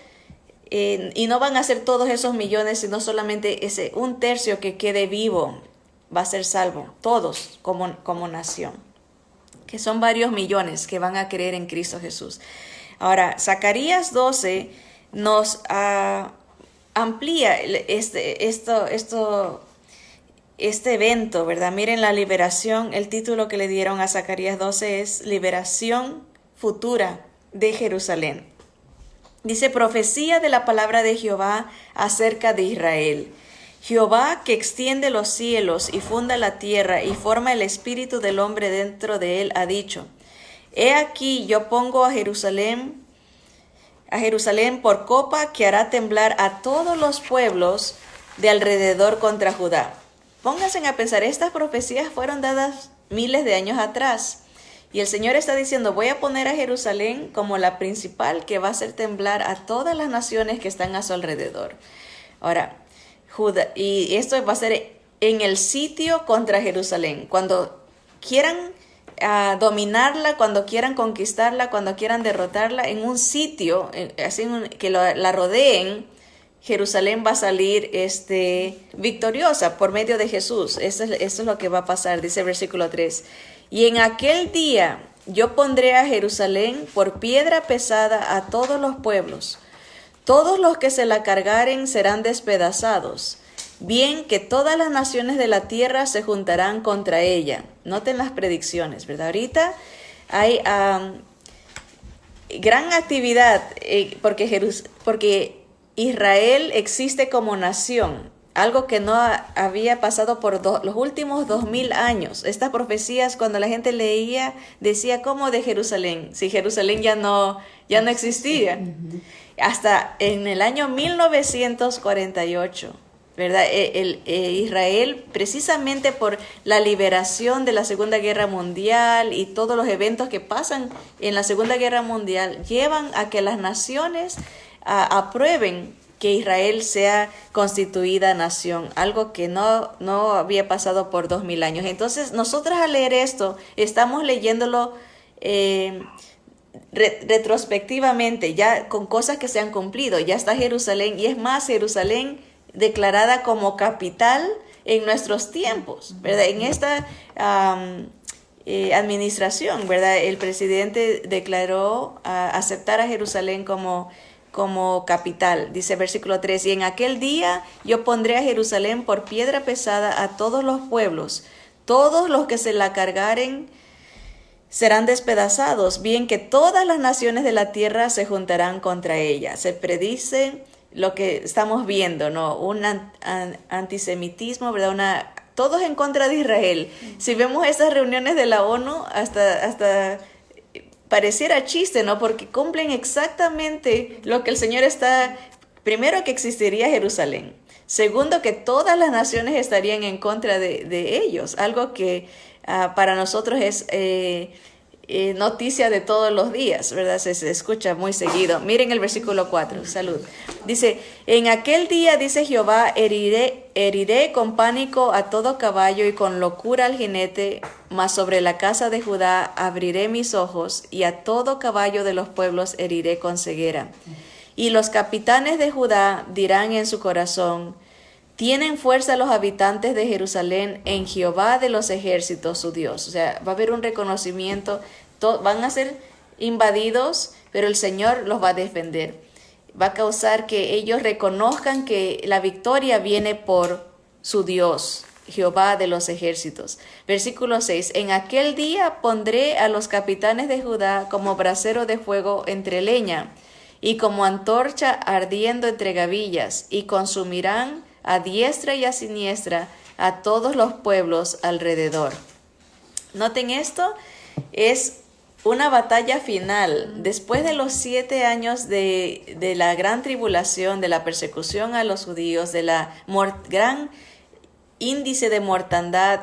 Y no van a ser todos esos millones, sino solamente ese 1/3 que quede vivo va a ser salvo, todos como nación, que son varios millones que van a creer en Cristo Jesús. Ahora, Zacarías 12 nos amplía este evento, ¿verdad? Miren la liberación, el título que le dieron a Zacarías 12 es Liberación Futura de Jerusalén. Dice, profecía de la palabra de Jehová acerca de Israel. Jehová, que extiende los cielos y funda la tierra y forma el espíritu del hombre dentro de él, ha dicho, he aquí yo pongo a Jerusalén por copa que hará temblar a todos los pueblos de alrededor contra Judá. Pónganse a pensar, estas profecías fueron dadas miles de años atrás. Y el Señor está diciendo, voy a poner a Jerusalén como la principal que va a hacer temblar a todas las naciones que están a su alrededor. Ahora, y esto va a ser en el sitio contra Jerusalén. Cuando quieran dominarla, cuando quieran conquistarla, cuando quieran derrotarla, en un sitio, así que la rodeen, Jerusalén va a salir victoriosa por medio de Jesús. Eso es lo que va a pasar, dice el versículo 3. Y en aquel día yo pondré a Jerusalén por piedra pesada a todos los pueblos. Todos los que se la cargaren serán despedazados. Bien que todas las naciones de la tierra se juntarán contra ella. Noten las predicciones, ¿verdad? Ahorita hay gran actividad porque Israel existe como nación, algo que no había pasado por los últimos 2000 años. Estas profecías, cuando la gente leía, decía, ¿cómo de Jerusalén? Si Jerusalén ya no existía. Hasta en el año 1948, ¿verdad? Israel, precisamente por la liberación de la Segunda Guerra Mundial y todos los eventos que pasan en la Segunda Guerra Mundial, llevan a que las naciones aprueben que Israel sea constituida nación, algo que no había pasado por 2000 años. Entonces, nosotros al leer esto, estamos leyéndolo retrospectivamente, ya con cosas que se han cumplido. Ya está Jerusalén, y es más, Jerusalén declarada como capital en nuestros tiempos, ¿verdad? En esta administración, ¿verdad? El presidente declaró aceptar a Jerusalén como capital. Dice versículo 3, y en aquel día yo pondré a Jerusalén por piedra pesada a todos los pueblos, todos los que se la cargaren serán despedazados, bien que todas las naciones de la tierra se juntarán contra ella. Se predice lo que estamos viendo, ¿no? Un antisemitismo, ¿verdad? Todos en contra de Israel. Si vemos estas reuniones de la ONU, hasta pareciera chiste, ¿no? Porque cumplen exactamente lo que el Señor primero, que existiría Jerusalén. Segundo, que todas las naciones estarían en contra de ellos. Algo que para nosotros es noticia de todos los días, ¿verdad? Se escucha muy seguido. Miren el versículo 4, salud. Dice, en aquel día, dice Jehová, heriré con pánico a todo caballo y con locura al jinete, mas sobre la casa de Judá abriré mis ojos, y a todo caballo de los pueblos heriré con ceguera. Y los capitanes de Judá dirán en su corazón, tienen fuerza los habitantes de Jerusalén en Jehová de los ejércitos, su Dios. O sea, va a haber un reconocimiento, van a ser invadidos, pero el Señor los va a defender. Va a causar que ellos reconozcan que la victoria viene por su Dios, Jehová de los ejércitos. Versículo 6, en aquel día pondré a los capitanes de Judá como brasero de fuego entre leña, y como antorcha ardiendo entre gavillas, y consumirán a diestra y a siniestra a todos los pueblos alrededor. Noten esto, es una batalla final. Después de los 7 años de la gran tribulación, de la persecución a los judíos, de la gran índice de mortandad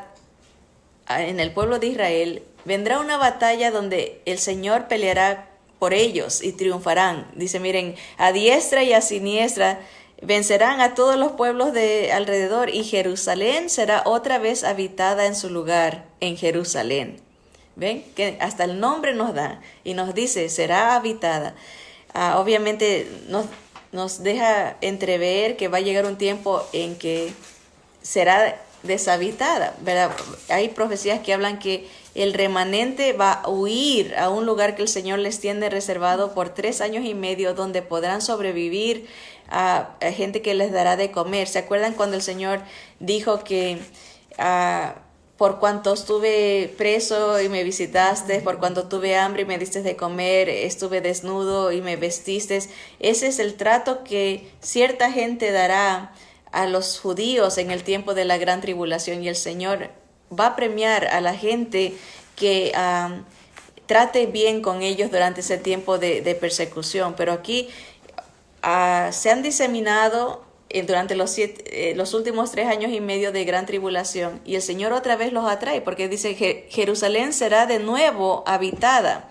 en el pueblo de Israel, vendrá una batalla donde el Señor peleará por ellos y triunfarán. Dice, miren, a diestra y a siniestra vencerán a todos los pueblos de alrededor, y Jerusalén será otra vez habitada en su lugar, en Jerusalén. ¿Ven? Que hasta el nombre nos da y nos dice, será habitada. Obviamente nos deja entrever que va a llegar un tiempo en que será deshabitada, ¿verdad? Hay profecías que hablan que el remanente va a huir a un lugar que el Señor les tiene reservado por 3 años y medio, donde podrán sobrevivir a gente que les dará de comer. ¿Se acuerdan cuando el Señor dijo que por cuanto estuve preso y me visitaste, por cuanto tuve hambre y me diste de comer, estuve desnudo y me vestiste? Ese es el trato que cierta gente dará a los judíos en el tiempo de la gran tribulación, y el Señor va a premiar a la gente que trate bien con ellos durante ese tiempo de persecución. Pero aquí se han diseminado durante los últimos 3 años y medio de gran tribulación, y el Señor otra vez los atrae, porque dice, Jerusalén será de nuevo habitada.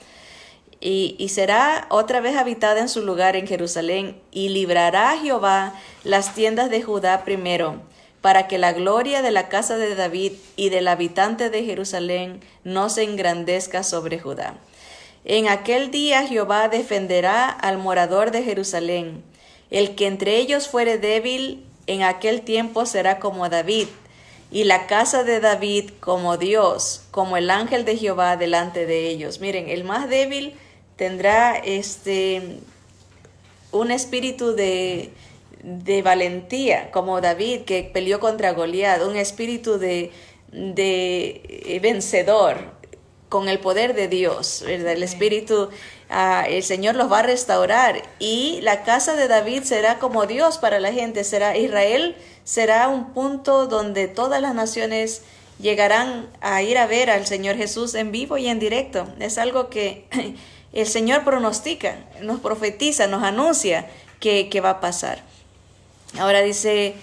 y será otra vez habitada en su lugar en Jerusalén, y librará a Jehová las tiendas de Judá primero, para que la gloria de la casa de David y del habitante de Jerusalén no se engrandezca sobre Judá. En aquel día Jehová defenderá al morador de Jerusalén. El que entre ellos fuere débil, en aquel tiempo será como David, y la casa de David como Dios, como el ángel de Jehová delante de ellos. Miren, el más débil tendrá un espíritu de valentía, como David, que peleó contra Goliat, un espíritu de vencedor, con el poder de Dios, ¿verdad? El espíritu, el Señor los va a restaurar, y la casa de David será como Dios para la gente. Israel será un punto donde todas las naciones llegarán a ir a ver al Señor Jesús en vivo y en directo. Es algo que el Señor pronostica, nos profetiza, nos anuncia que va a pasar. Ahora dice,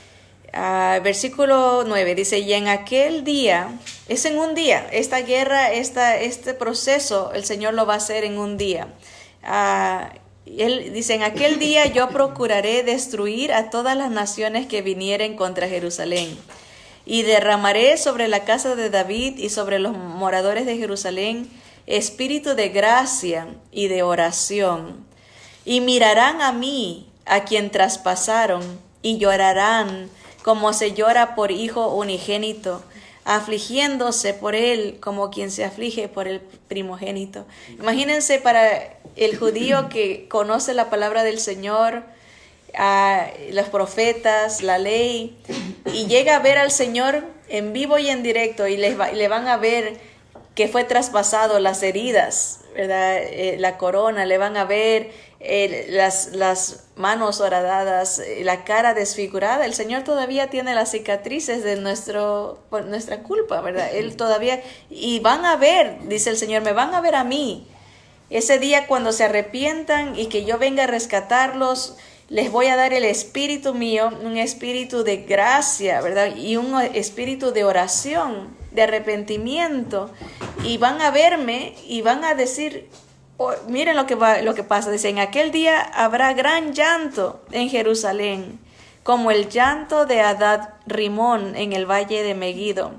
versículo 9, dice, y en aquel día, es en un día, esta guerra, este proceso, el Señor lo va a hacer en un día. Él dice, en aquel día yo procuraré destruir a todas las naciones que vinieren contra Jerusalén, y derramaré sobre la casa de David y sobre los moradores de Jerusalén espíritu de gracia y de oración, y mirarán a mí, a quien traspasaron, y llorarán como se llora por hijo unigénito, afligiéndose por él como quien se aflige por el primogénito. Imagínense, para el judío que conoce la palabra del Señor, los profetas, la ley, y llega a ver al Señor en vivo y en directo, y le van a ver que fue traspasado, las heridas, ¿verdad? La corona, le van a ver las manos horadadas, la cara desfigurada. El Señor todavía tiene las cicatrices de por nuestra culpa, ¿verdad? Él todavía, y van a ver, dice el Señor, me van a ver a mí. Ese día cuando se arrepientan y que yo venga a rescatarlos, les voy a dar el espíritu mío, un espíritu de gracia, ¿verdad? Y un espíritu de oración, de arrepentimiento. Y van a verme y van a decir, oh, miren lo que pasa. Dice, en aquel día habrá gran llanto en Jerusalén, como el llanto de Hadad Rimón en el valle de Megiddo.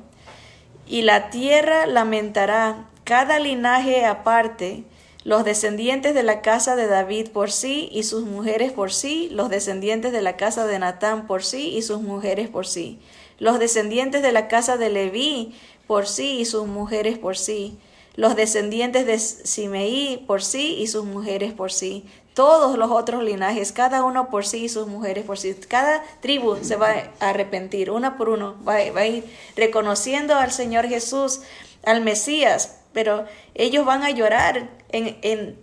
Y la tierra lamentará, cada linaje aparte, los descendientes de la casa de David por sí y sus mujeres por sí, los descendientes de la casa de Natán por sí y sus mujeres por sí, los descendientes de la casa de Leví por sí y sus mujeres por sí, los descendientes de Simeí por sí y sus mujeres por sí, todos los otros linajes, cada uno por sí y sus mujeres por sí. Cada tribu se va a arrepentir, una por uno, va a ir reconociendo al Señor Jesús, al Mesías, pero ellos van a llorar en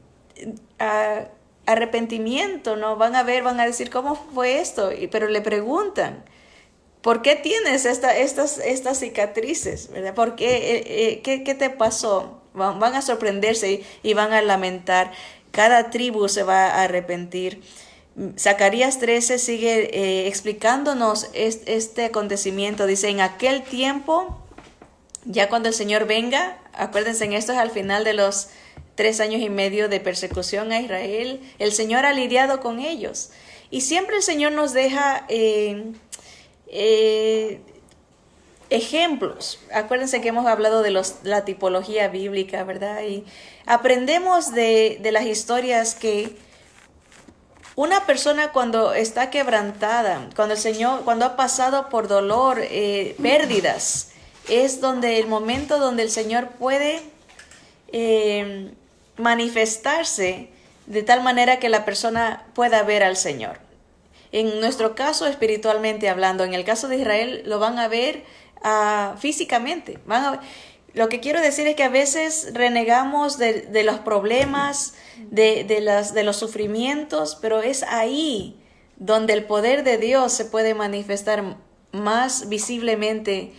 arrepentimiento, ¿no? Van a decir, ¿cómo fue esto? Pero le preguntan, ¿por qué tienes estas cicatrices? ¿Verdad? ¿Por qué? ¿Qué te pasó? Van a sorprenderse y van a lamentar. Cada tribu se va a arrepentir. Zacarías 13 sigue explicándonos este acontecimiento. Dice, en aquel tiempo, ya cuando el Señor venga, acuérdense, esto es al final de los 3 años y medio de persecución a Israel, el Señor ha lidiado con ellos. Y siempre el Señor nos deja ejemplos. Acuérdense que hemos hablado de la tipología bíblica, ¿verdad? Y aprendemos de las historias que una persona cuando está quebrantada, cuando ha pasado por dolor, pérdidas, es el momento donde el Señor puede manifestarse de tal manera que la persona pueda ver al Señor. En nuestro caso, espiritualmente hablando, en el caso de Israel, lo van a ver físicamente. Lo que quiero decir es que a veces renegamos de los problemas, de los sufrimientos, pero es ahí donde el poder de Dios se puede manifestar más visiblemente,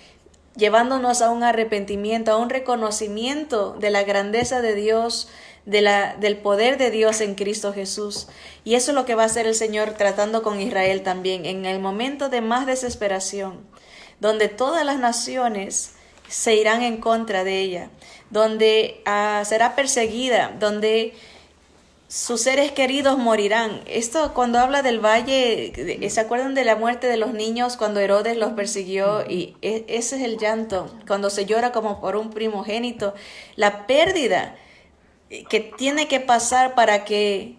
llevándonos a un arrepentimiento, a un reconocimiento de la grandeza de Dios, del poder de Dios en Cristo Jesús. Y eso es lo que va a hacer el Señor tratando con Israel también, en el momento de más desesperación, donde todas las naciones se irán en contra de ella, donde será perseguida, donde sus seres queridos morirán. Esto cuando habla del valle, ¿se acuerdan de la muerte de los niños cuando Herodes los persiguió? Y ese es el llanto, cuando se llora como por un primogénito, la pérdida que tiene que pasar para que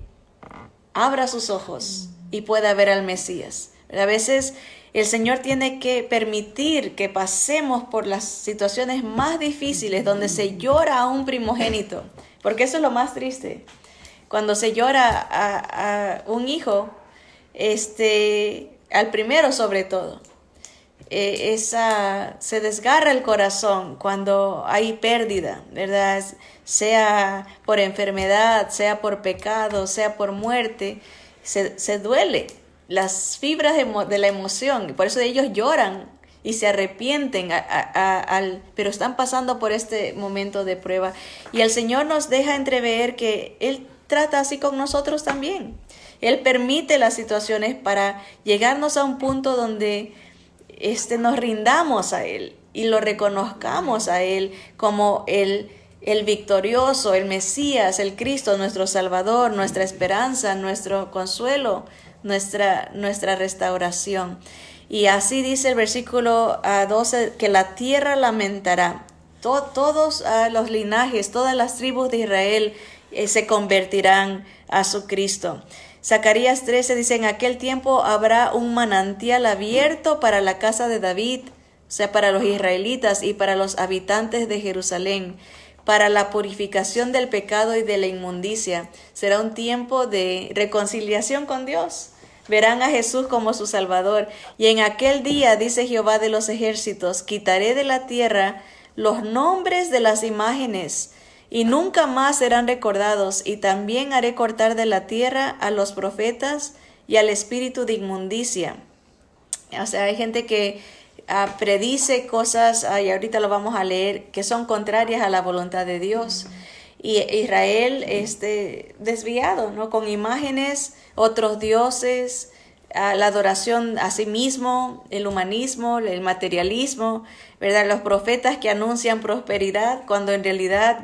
abra sus ojos y pueda ver al Mesías. A veces el Señor tiene que permitir que pasemos por las situaciones más difíciles donde se llora a un primogénito, porque eso es lo más triste. Cuando se llora a un hijo, al primero sobre todo, se desgarra el corazón cuando hay pérdida, ¿verdad? Sea por enfermedad, sea por pecado, sea por muerte, se duele las fibras de la emoción, por eso ellos lloran y se arrepienten, pero están pasando por este momento de prueba. Y el Señor nos deja entrever que Él trata así con nosotros también. Él permite las situaciones para llegarnos a un punto donde nos rindamos a Él y lo reconozcamos a Él como el victorioso, el Mesías, el Cristo, nuestro Salvador, nuestra esperanza, nuestro consuelo, nuestra restauración. Y así dice el versículo 12, que la tierra lamentará. Todos los linajes, todas las tribus de Israel se convertirán a su Cristo. Zacarías 13 dice, en aquel tiempo habrá un manantial abierto para la casa de David, o sea, para los israelitas y para los habitantes de Jerusalén, para la purificación del pecado y de la inmundicia. Será un tiempo de reconciliación con Dios. Verán a Jesús como su Salvador. Y en aquel día, dice Jehová de los ejércitos, quitaré de la tierra los nombres de las imágenes, y nunca más serán recordados, y también haré cortar de la tierra a los profetas y al espíritu de inmundicia. O sea, hay gente que predice cosas, y ahorita lo vamos a leer, que son contrarias a la voluntad de Dios. Y Israel desviado, ¿no? Con imágenes, otros dioses, la adoración a sí mismo, el humanismo, el materialismo, ¿verdad? Los profetas que anuncian prosperidad cuando en realidad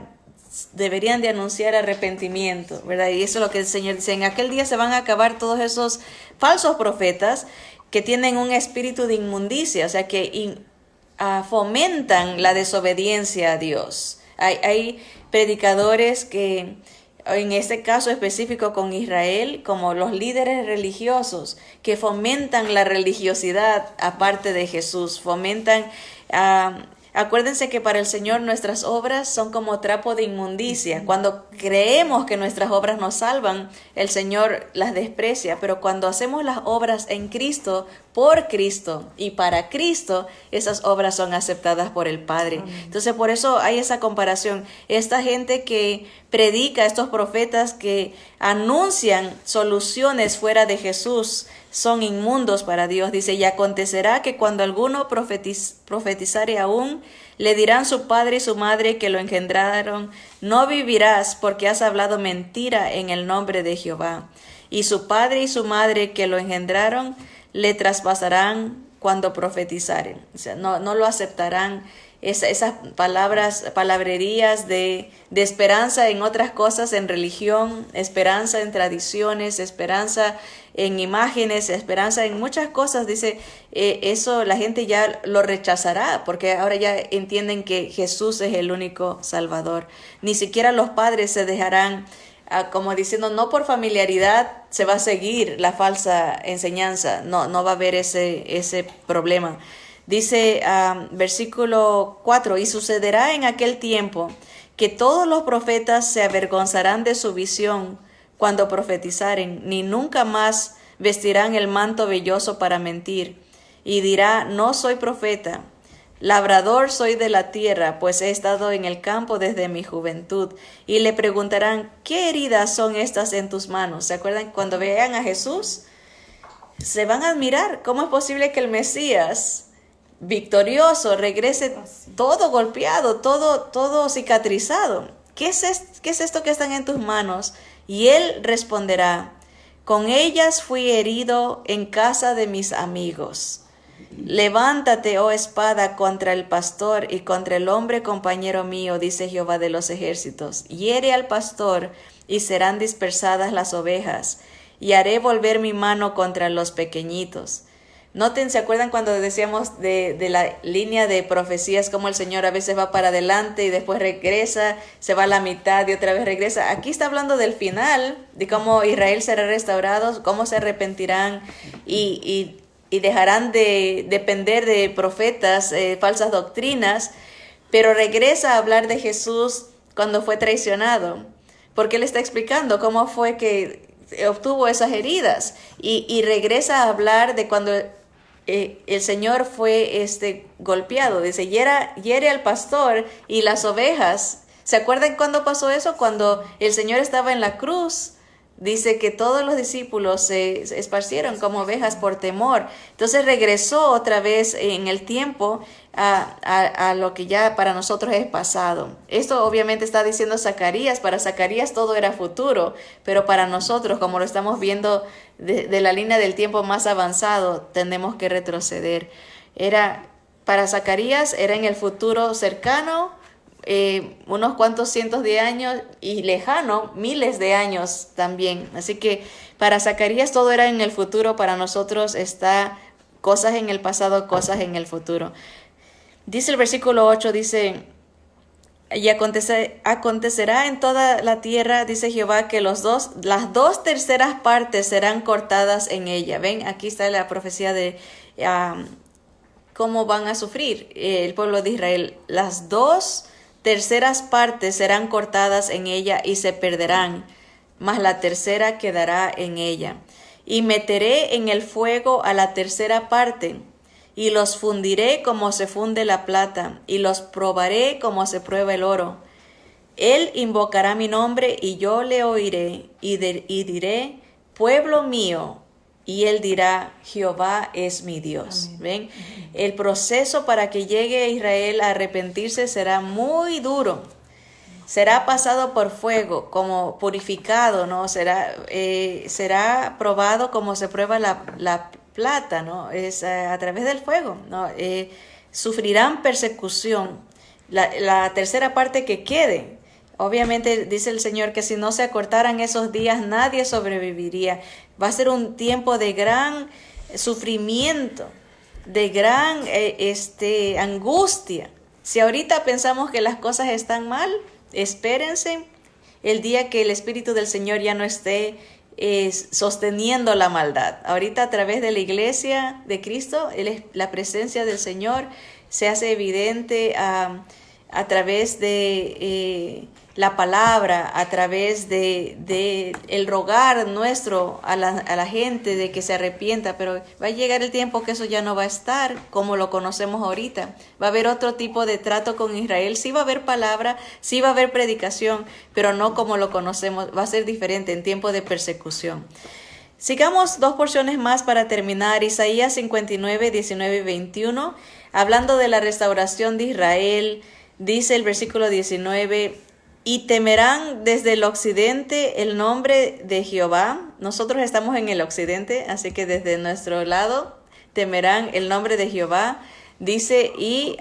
deberían de anunciar arrepentimiento, ¿verdad? Y eso es lo que el Señor dice. En aquel día se van a acabar todos esos falsos profetas que tienen un espíritu de inmundicia, o sea, que fomentan la desobediencia a Dios. Hay predicadores que, en este caso específico con Israel, como los líderes religiosos, que fomentan la religiosidad aparte de Jesús, fomentan... Acuérdense que para el Señor nuestras obras son como trapo de inmundicia. Cuando creemos que nuestras obras nos salvan, el Señor las desprecia. Pero cuando hacemos las obras en Cristo, por Cristo y para Cristo, esas obras son aceptadas por el Padre. Entonces, por eso hay esa comparación. Esta gente que predica, estos profetas que anuncian soluciones fuera de Jesús, son inmundos para Dios. Dice, y acontecerá que cuando alguno profetizare aún, le dirán su padre y su madre que lo engendraron, no vivirás porque has hablado mentira en el nombre de Jehová. Y su padre y su madre que lo engendraron, le traspasarán cuando profetizaren. O sea, no lo aceptarán. Esas palabrerías de esperanza en otras cosas, en religión, esperanza en tradiciones, esperanza en imágenes, esperanza en muchas cosas, dice, eso la gente ya lo rechazará, porque ahora ya entienden que Jesús es el único Salvador. Ni siquiera los padres se dejarán, como diciendo, no por familiaridad se va a seguir la falsa enseñanza, no va a haber ese problema. Dice versículo 4, y sucederá en aquel tiempo que todos los profetas se avergonzarán de su visión cuando profetizaren, ni nunca más vestirán el manto velloso para mentir. Y dirá, no soy profeta, labrador soy de la tierra, pues he estado en el campo desde mi juventud. Y le preguntarán, ¿qué heridas son estas en tus manos? ¿Se acuerdan? Cuando vean a Jesús, se van a admirar. ¿Cómo es posible que el Mesías victorioso regrese todo golpeado, todo cicatrizado? ¿Qué es esto que están en tus manos? Y él responderá, con ellas fui herido en casa de mis amigos. Levántate, oh espada, contra el pastor y contra el hombre compañero mío, dice Jehová de los ejércitos. Hiere al pastor y serán dispersadas las ovejas, y haré volver mi mano contra los pequeñitos. Noten, ¿se acuerdan cuando decíamos de la línea de profecías, cómo el Señor a veces va para adelante y después regresa, se va a la mitad y otra vez regresa? Aquí está hablando del final, de cómo Israel será restaurado, cómo se arrepentirán y dejarán de depender de profetas, falsas doctrinas, pero regresa a hablar de Jesús cuando fue traicionado, porque él está explicando cómo fue que obtuvo esas heridas y regresa a hablar de cuando el Señor fue golpeado. Dice, hiere al pastor y las ovejas. ¿Se acuerdan cuándo pasó eso? Cuando el Señor estaba en la cruz. Dice que todos los discípulos se esparcieron como ovejas por temor. Entonces regresó otra vez en el tiempo a lo que ya para nosotros es pasado. Esto obviamente está diciendo Zacarías. Para Zacarías todo era futuro, pero para nosotros, como lo estamos viendo de la línea del tiempo más avanzado, tenemos que retroceder. Para Zacarías era en el futuro cercano, unos cuantos cientos de años, y lejano, miles de años también. Así que para Zacarías todo era en el futuro, para nosotros está cosas en el pasado, cosas en el futuro. Dice el versículo 8, dice, y acontecerá en toda la tierra, dice Jehová, que las 2/3 partes serán cortadas en ella. Ven, aquí está la profecía de cómo van a sufrir el pueblo de Israel. Las 2/3 partes serán cortadas en ella y se perderán, mas la tercera quedará en ella. Y meteré en el fuego a la 3/3 parte, y los fundiré como se funde la plata, y los probaré como se prueba el oro. Él invocará mi nombre, y yo le oiré, y diré, pueblo mío, y él dirá, Jehová es mi Dios. Amén. ¿Ven? El proceso para que llegue Israel a arrepentirse será muy duro. Será pasado por fuego, como purificado, ¿no? Será probado como se prueba la plata, ¿no? Es a través del fuego, ¿no? Sufrirán persecución. La 3/3 parte que quede. Obviamente dice el Señor que si no se acortaran esos días, nadie sobreviviría. Va a ser un tiempo de gran sufrimiento, de gran angustia. Si ahorita pensamos que las cosas están mal, espérense el día que el Espíritu del Señor ya no esté sosteniendo la maldad. Ahorita a través de la iglesia de Cristo, la presencia del Señor se hace evidente a través de la palabra, a través de el rogar nuestro a la gente de que se arrepienta, pero va a llegar el tiempo que eso ya no va a estar como lo conocemos ahorita. Va a haber otro tipo de trato con Israel, sí va a haber palabra, sí va a haber predicación, pero no como lo conocemos, va a ser diferente en tiempo de persecución. Sigamos 2 porciones más para terminar. Isaías 59, 19 y 21, hablando de la restauración de Israel, dice el versículo 19, y temerán desde el occidente el nombre de Jehová. Nosotros estamos en el occidente, así que desde nuestro lado temerán el nombre de Jehová. Dice, y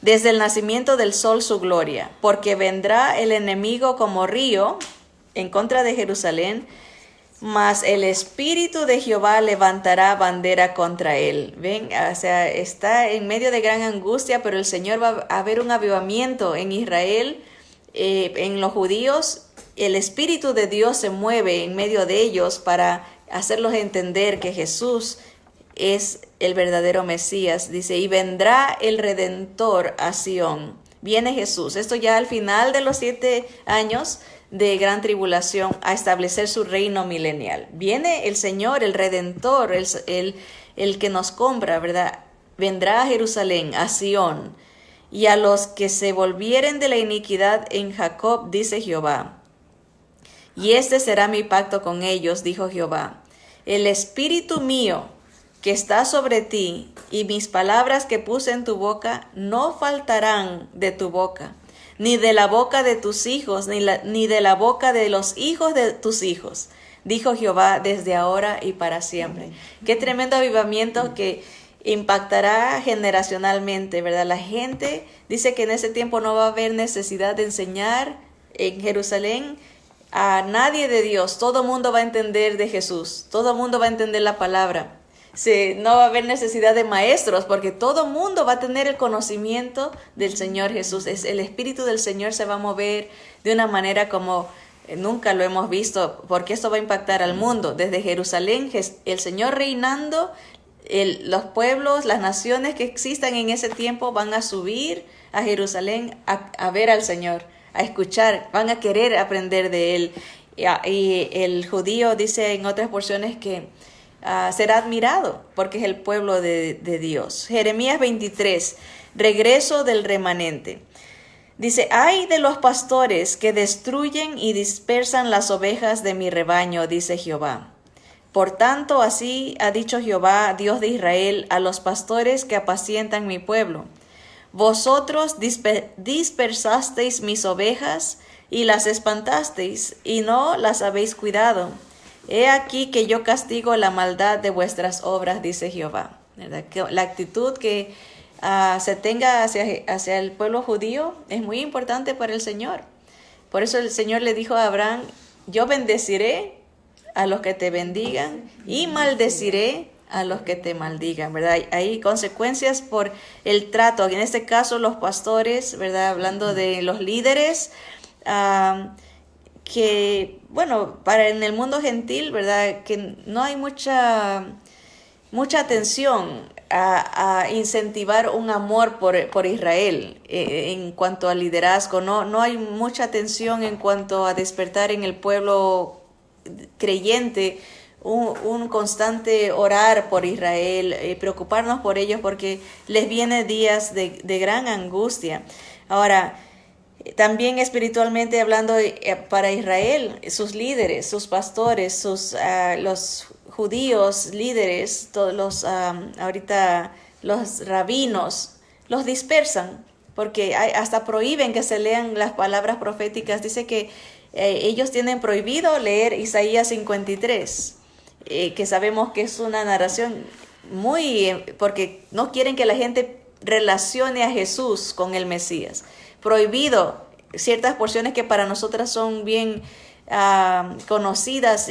desde el nacimiento del sol su gloria, porque vendrá el enemigo como río en contra de Jerusalén, mas el Espíritu de Jehová levantará bandera contra él. Ven, o sea, está en medio de gran angustia, pero el Señor va a haber un avivamiento en Israel. En los judíos, el Espíritu de Dios se mueve en medio de ellos para hacerlos entender que Jesús es el verdadero Mesías. Dice, y vendrá el Redentor a Sión. Viene Jesús. Esto ya al final de los 7 años de gran tribulación, a establecer su reino milenial. Viene el Señor, el Redentor, el que nos compra, ¿verdad? Vendrá a Jerusalén, a Sión. Y a los que se volvieren de la iniquidad en Jacob, dice Jehová. Y este será mi pacto con ellos, dijo Jehová. El espíritu mío que está sobre ti y mis palabras que puse en tu boca no faltarán de tu boca, ni de la boca de tus hijos, ni de la boca de los hijos de tus hijos, dijo Jehová, desde ahora y para siempre. Qué tremendo avivamiento que impactará generacionalmente, ¿verdad? La gente dice que en ese tiempo no va a haber necesidad de enseñar en Jerusalén a nadie de Dios. Todo mundo va a entender de Jesús, todo mundo va a entender la palabra. No va a haber necesidad de maestros porque todo mundo va a tener el conocimiento del Señor Jesús. El Espíritu del Señor se va a mover de una manera como nunca lo hemos visto, porque esto va a impactar al mundo. Desde Jerusalén, el Señor reinando, los pueblos, las naciones que existan en ese tiempo van a subir a Jerusalén a ver al Señor, a escuchar, van a querer aprender de Él. Y el judío dice en otras porciones que será admirado porque es el pueblo de Dios. Jeremías 23, regreso del remanente. Dice, ay de los pastores que destruyen y dispersan las ovejas de mi rebaño, dice Jehová. Por tanto, así ha dicho Jehová, Dios de Israel, a los pastores que apacientan mi pueblo. Vosotros dispersasteis mis ovejas y las espantasteis, y no las habéis cuidado. He aquí que yo castigo la maldad de vuestras obras, dice Jehová. ¿Verdad? La actitud que se tenga hacia el pueblo judío es muy importante para el Señor. Por eso el Señor le dijo a Abraham, yo bendeciré a los que te bendigan y maldeciré a los que te maldigan, ¿verdad? Hay consecuencias por el trato. En este caso, los pastores, ¿verdad? Hablando de los líderes, que, bueno, en el mundo gentil, ¿verdad? Que no hay mucha atención a incentivar un amor por Israel en cuanto al liderazgo. No hay mucha atención en cuanto a despertar en el pueblo creyente un constante orar por Israel, preocuparnos por ellos porque les viene días de gran angustia. Ahora, también espiritualmente hablando, para Israel, sus líderes, sus pastores, los judíos líderes, todos ahorita los rabinos, los dispersan porque hasta prohíben que se lean las palabras proféticas. Dice que ellos tienen prohibido leer Isaías 53, que sabemos que es una narración porque no quieren que la gente relacione a Jesús con el Mesías. Prohibido ciertas porciones que para nosotras son bien conocidas.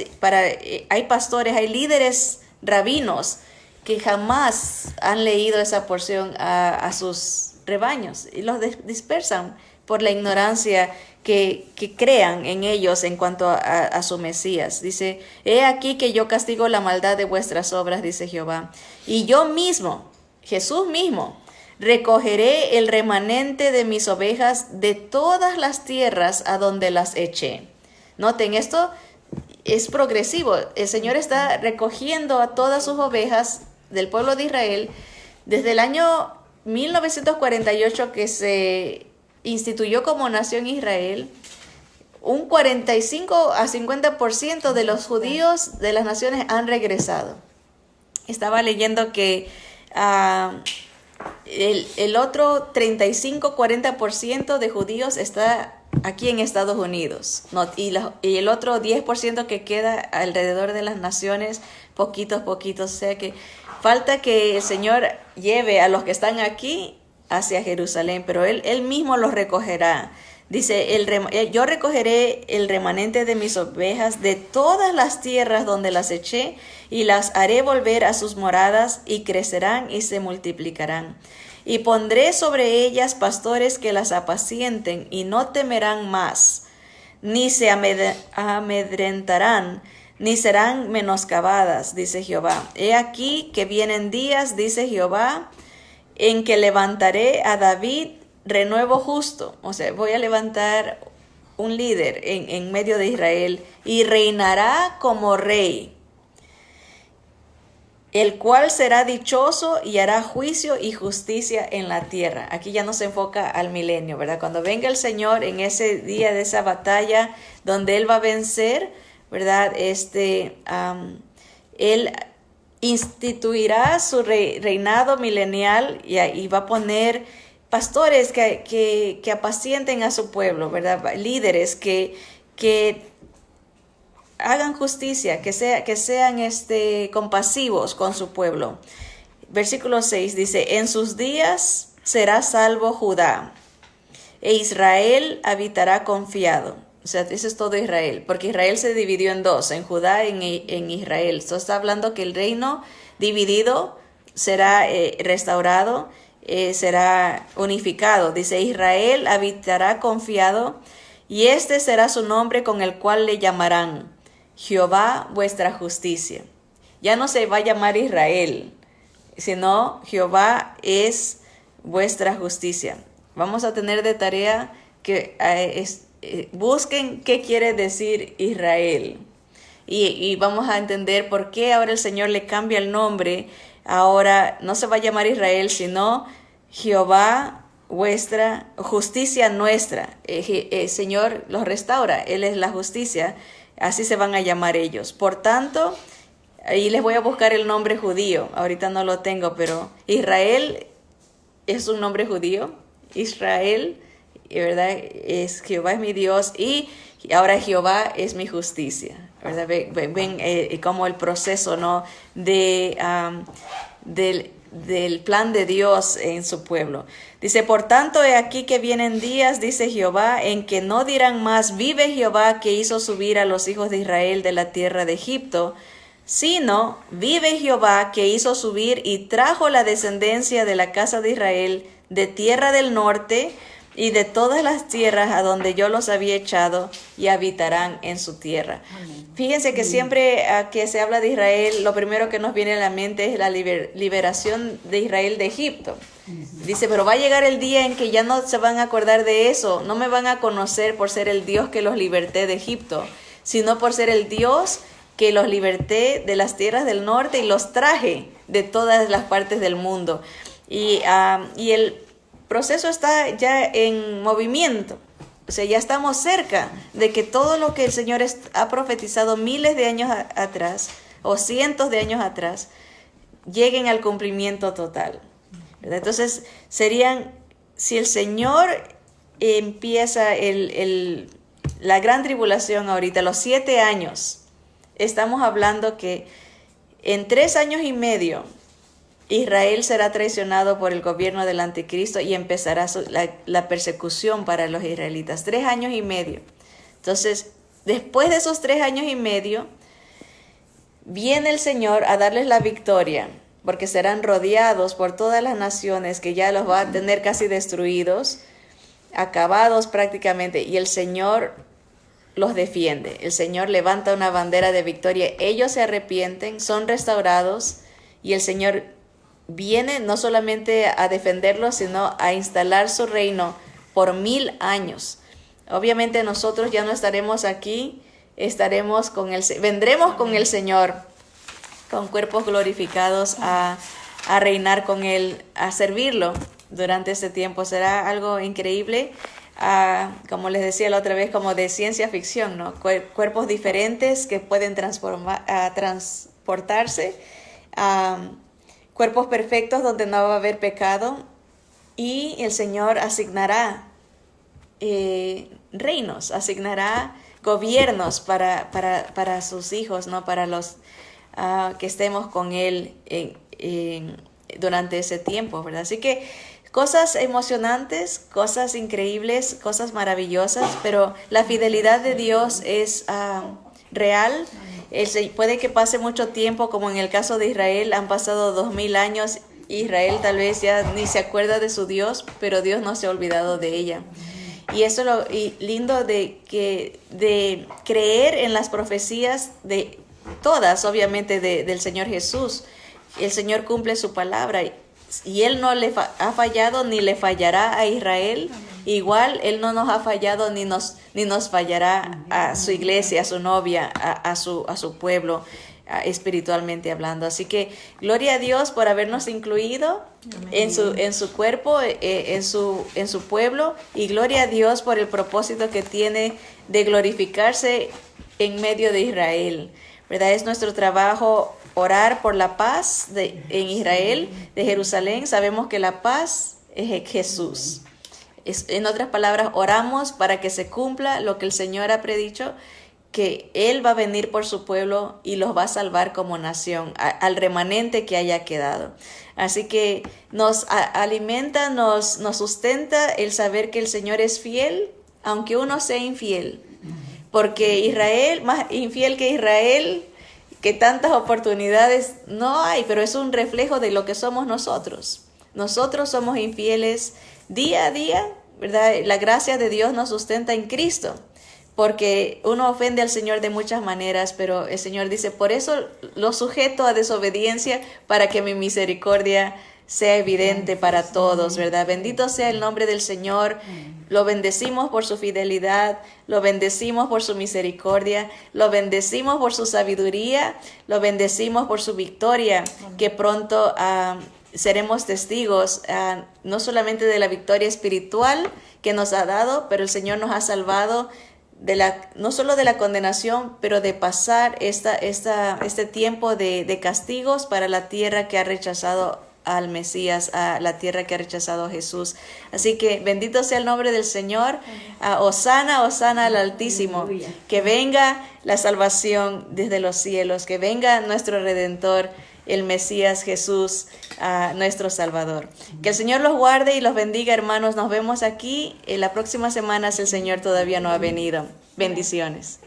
Hay pastores, hay líderes rabinos que jamás han leído esa porción a sus rebaños y los dispersan por la ignorancia que crean en ellos en cuanto a su Mesías. Dice, he aquí que yo castigo la maldad de vuestras obras, dice Jehová. Y yo mismo, Jesús mismo, recogeré el remanente de mis ovejas de todas las tierras a donde las eché. Noten, esto es progresivo. El Señor está recogiendo a todas sus ovejas del pueblo de Israel desde el año 1948 que se instituyó como nación Israel. Un 45 a 50% de los judíos de las naciones han regresado. Estaba leyendo que el otro 35-40% de judíos está aquí en Estados Unidos, ¿no? Y el otro 10% que queda alrededor de las naciones, poquitos. O sea que falta que el Señor lleve a los que están aquí hacia Jerusalén, pero Él mismo los recogerá. Dice, yo recogeré el remanente de mis ovejas de todas las tierras donde las eché y las haré volver a sus moradas y crecerán y se multiplicarán. Y pondré sobre ellas pastores que las apacienten y no temerán más, ni se amedrentarán, ni serán menoscabadas, dice Jehová. He aquí que vienen días, dice Jehová, en que levantaré a David renuevo justo. O sea, voy a levantar un líder en medio de Israel y reinará como rey, el cual será dichoso y hará juicio y justicia en la tierra. Aquí ya nos enfoca al milenio, ¿verdad? Cuando venga el Señor en ese día de esa batalla donde Él va a vencer, ¿verdad? Él instituirá su reinado milenial y va a poner pastores que apacienten a su pueblo, ¿verdad? Líderes que hagan justicia, que sean compasivos con su pueblo. versículo 6 dice, en sus días será salvo Judá, e Israel habitará confiado. O sea, eso es todo Israel, porque Israel se dividió en dos, en Judá y en Israel. Esto está hablando que el reino dividido será restaurado, será unificado. Dice, Israel habitará confiado, y este será su nombre con el cual le llamarán Jehová vuestra justicia. Ya no se va a llamar Israel, sino Jehová es vuestra justicia. Vamos a tener de tarea que busquen qué quiere decir Israel. Y vamos a entender por qué ahora el Señor le cambia el nombre. Ahora no se va a llamar Israel, sino Jehová vuestra justicia nuestra. El Señor los restaura, Él es la justicia. Así se van a llamar ellos. Por tanto, ahí les voy a buscar el nombre judío. Ahorita no lo tengo, pero Israel es un nombre judío. Israel, ¿verdad? Es Jehová es mi Dios, y ahora Jehová es mi justicia, ¿verdad? Ven como el proceso, ¿no? Del plan de Dios en su pueblo. Dice, por tanto, he aquí que vienen días, dice Jehová, en que no dirán más, vive Jehová que hizo subir a los hijos de Israel de la tierra de Egipto, sino, vive Jehová que hizo subir y trajo la descendencia de la casa de Israel de tierra del norte y de todas las tierras a donde yo los había echado, y habitarán en su tierra. Amén. Fíjense que siempre que se habla de Israel, lo primero que nos viene a la mente es la liberación de Israel de Egipto. Dice, pero va a llegar el día en que ya no se van a acordar de eso, no me van a conocer por ser el Dios que los liberté de Egipto, sino por ser el Dios que los liberté de las tierras del norte y los traje de todas las partes del mundo. Y el proceso está ya en movimiento. O sea, ya estamos cerca de que todo lo que el Señor ha profetizado miles de años atrás o cientos de años atrás lleguen al cumplimiento total, ¿verdad? Entonces, si el Señor empieza la gran tribulación ahorita, los 7 años, estamos hablando que en 3 años y medio Israel será traicionado por el gobierno del anticristo y empezará la persecución para los israelitas. 3 años y medio. Entonces, después de esos 3 años y medio, viene el Señor a darles la victoria, porque serán rodeados por todas las naciones, que ya los va a tener casi destruidos, acabados prácticamente, y el Señor los defiende. El Señor levanta una bandera de victoria. Ellos se arrepienten, son restaurados, y el Señor viene no solamente a defenderlos, sino a instalar su reino por 1000 años. Obviamente nosotros ya no estaremos aquí, vendremos con el Señor, con cuerpos glorificados a reinar con Él, a servirlo durante este tiempo. Será algo increíble, como les decía la otra vez, como de ciencia ficción, ¿no? Cuerpos diferentes que pueden transportarse, cuerpos perfectos donde no va a haber pecado, y el Señor asignará reinos, asignará gobiernos para sus hijos, ¿no? Para los que estemos con Él durante ese tiempo, ¿verdad? Así que cosas emocionantes, cosas increíbles, cosas maravillosas, pero la fidelidad de Dios es real. Puede que pase mucho tiempo, como en el caso de Israel, han pasado 2000 años, Israel tal vez ya ni se acuerda de su Dios, pero Dios no se ha olvidado de ella. Y eso es lo lindo de creer en las profecías de todas, obviamente, del Señor Jesús. El Señor cumple su palabra y Él no le ha fallado ni le fallará a Israel. Igual Él no nos ha fallado ni nos fallará a su iglesia, a su novia, a su pueblo, espiritualmente hablando. Así que gloria a Dios por habernos incluido en su cuerpo, en su pueblo, y gloria a Dios por el propósito que tiene de glorificarse en medio de Israel, ¿verdad? Es nuestro trabajo orar por la paz en Israel, de Jerusalén. Sabemos que la paz es Jesús. En otras palabras, oramos para que se cumpla lo que el Señor ha predicho, que Él va a venir por su pueblo y los va a salvar como nación, al remanente que haya quedado. Así que nos alimenta, nos sustenta el saber que el Señor es fiel, aunque uno sea infiel. Porque Israel, más infiel que Israel, que tantas oportunidades no hay, pero es un reflejo de lo que somos nosotros. Nosotros somos infieles día a día, ¿verdad? La gracia de Dios nos sustenta en Cristo, porque uno ofende al Señor de muchas maneras, pero el Señor dice, por eso lo sujeto a desobediencia, para que mi misericordia sea evidente para todos, ¿verdad? Bendito sea el nombre del Señor. Lo bendecimos por su fidelidad, lo bendecimos por su misericordia, lo bendecimos por su sabiduría, lo bendecimos por su victoria, que pronto seremos testigos no solamente de la victoria espiritual que nos ha dado, pero el Señor nos ha salvado no solo de la condenación, pero de pasar este tiempo de castigos para la tierra que ha rechazado al Mesías, a la tierra que ha rechazado a Jesús. Así que bendito sea el nombre del Señor. Hosana, hosana al Altísimo. Que venga la salvación desde los cielos, que venga nuestro Redentor, el Mesías Jesús, nuestro Salvador. Que el Señor los guarde y los bendiga, hermanos. Nos vemos aquí la próxima semana si el Señor todavía no ha venido. Bendiciones.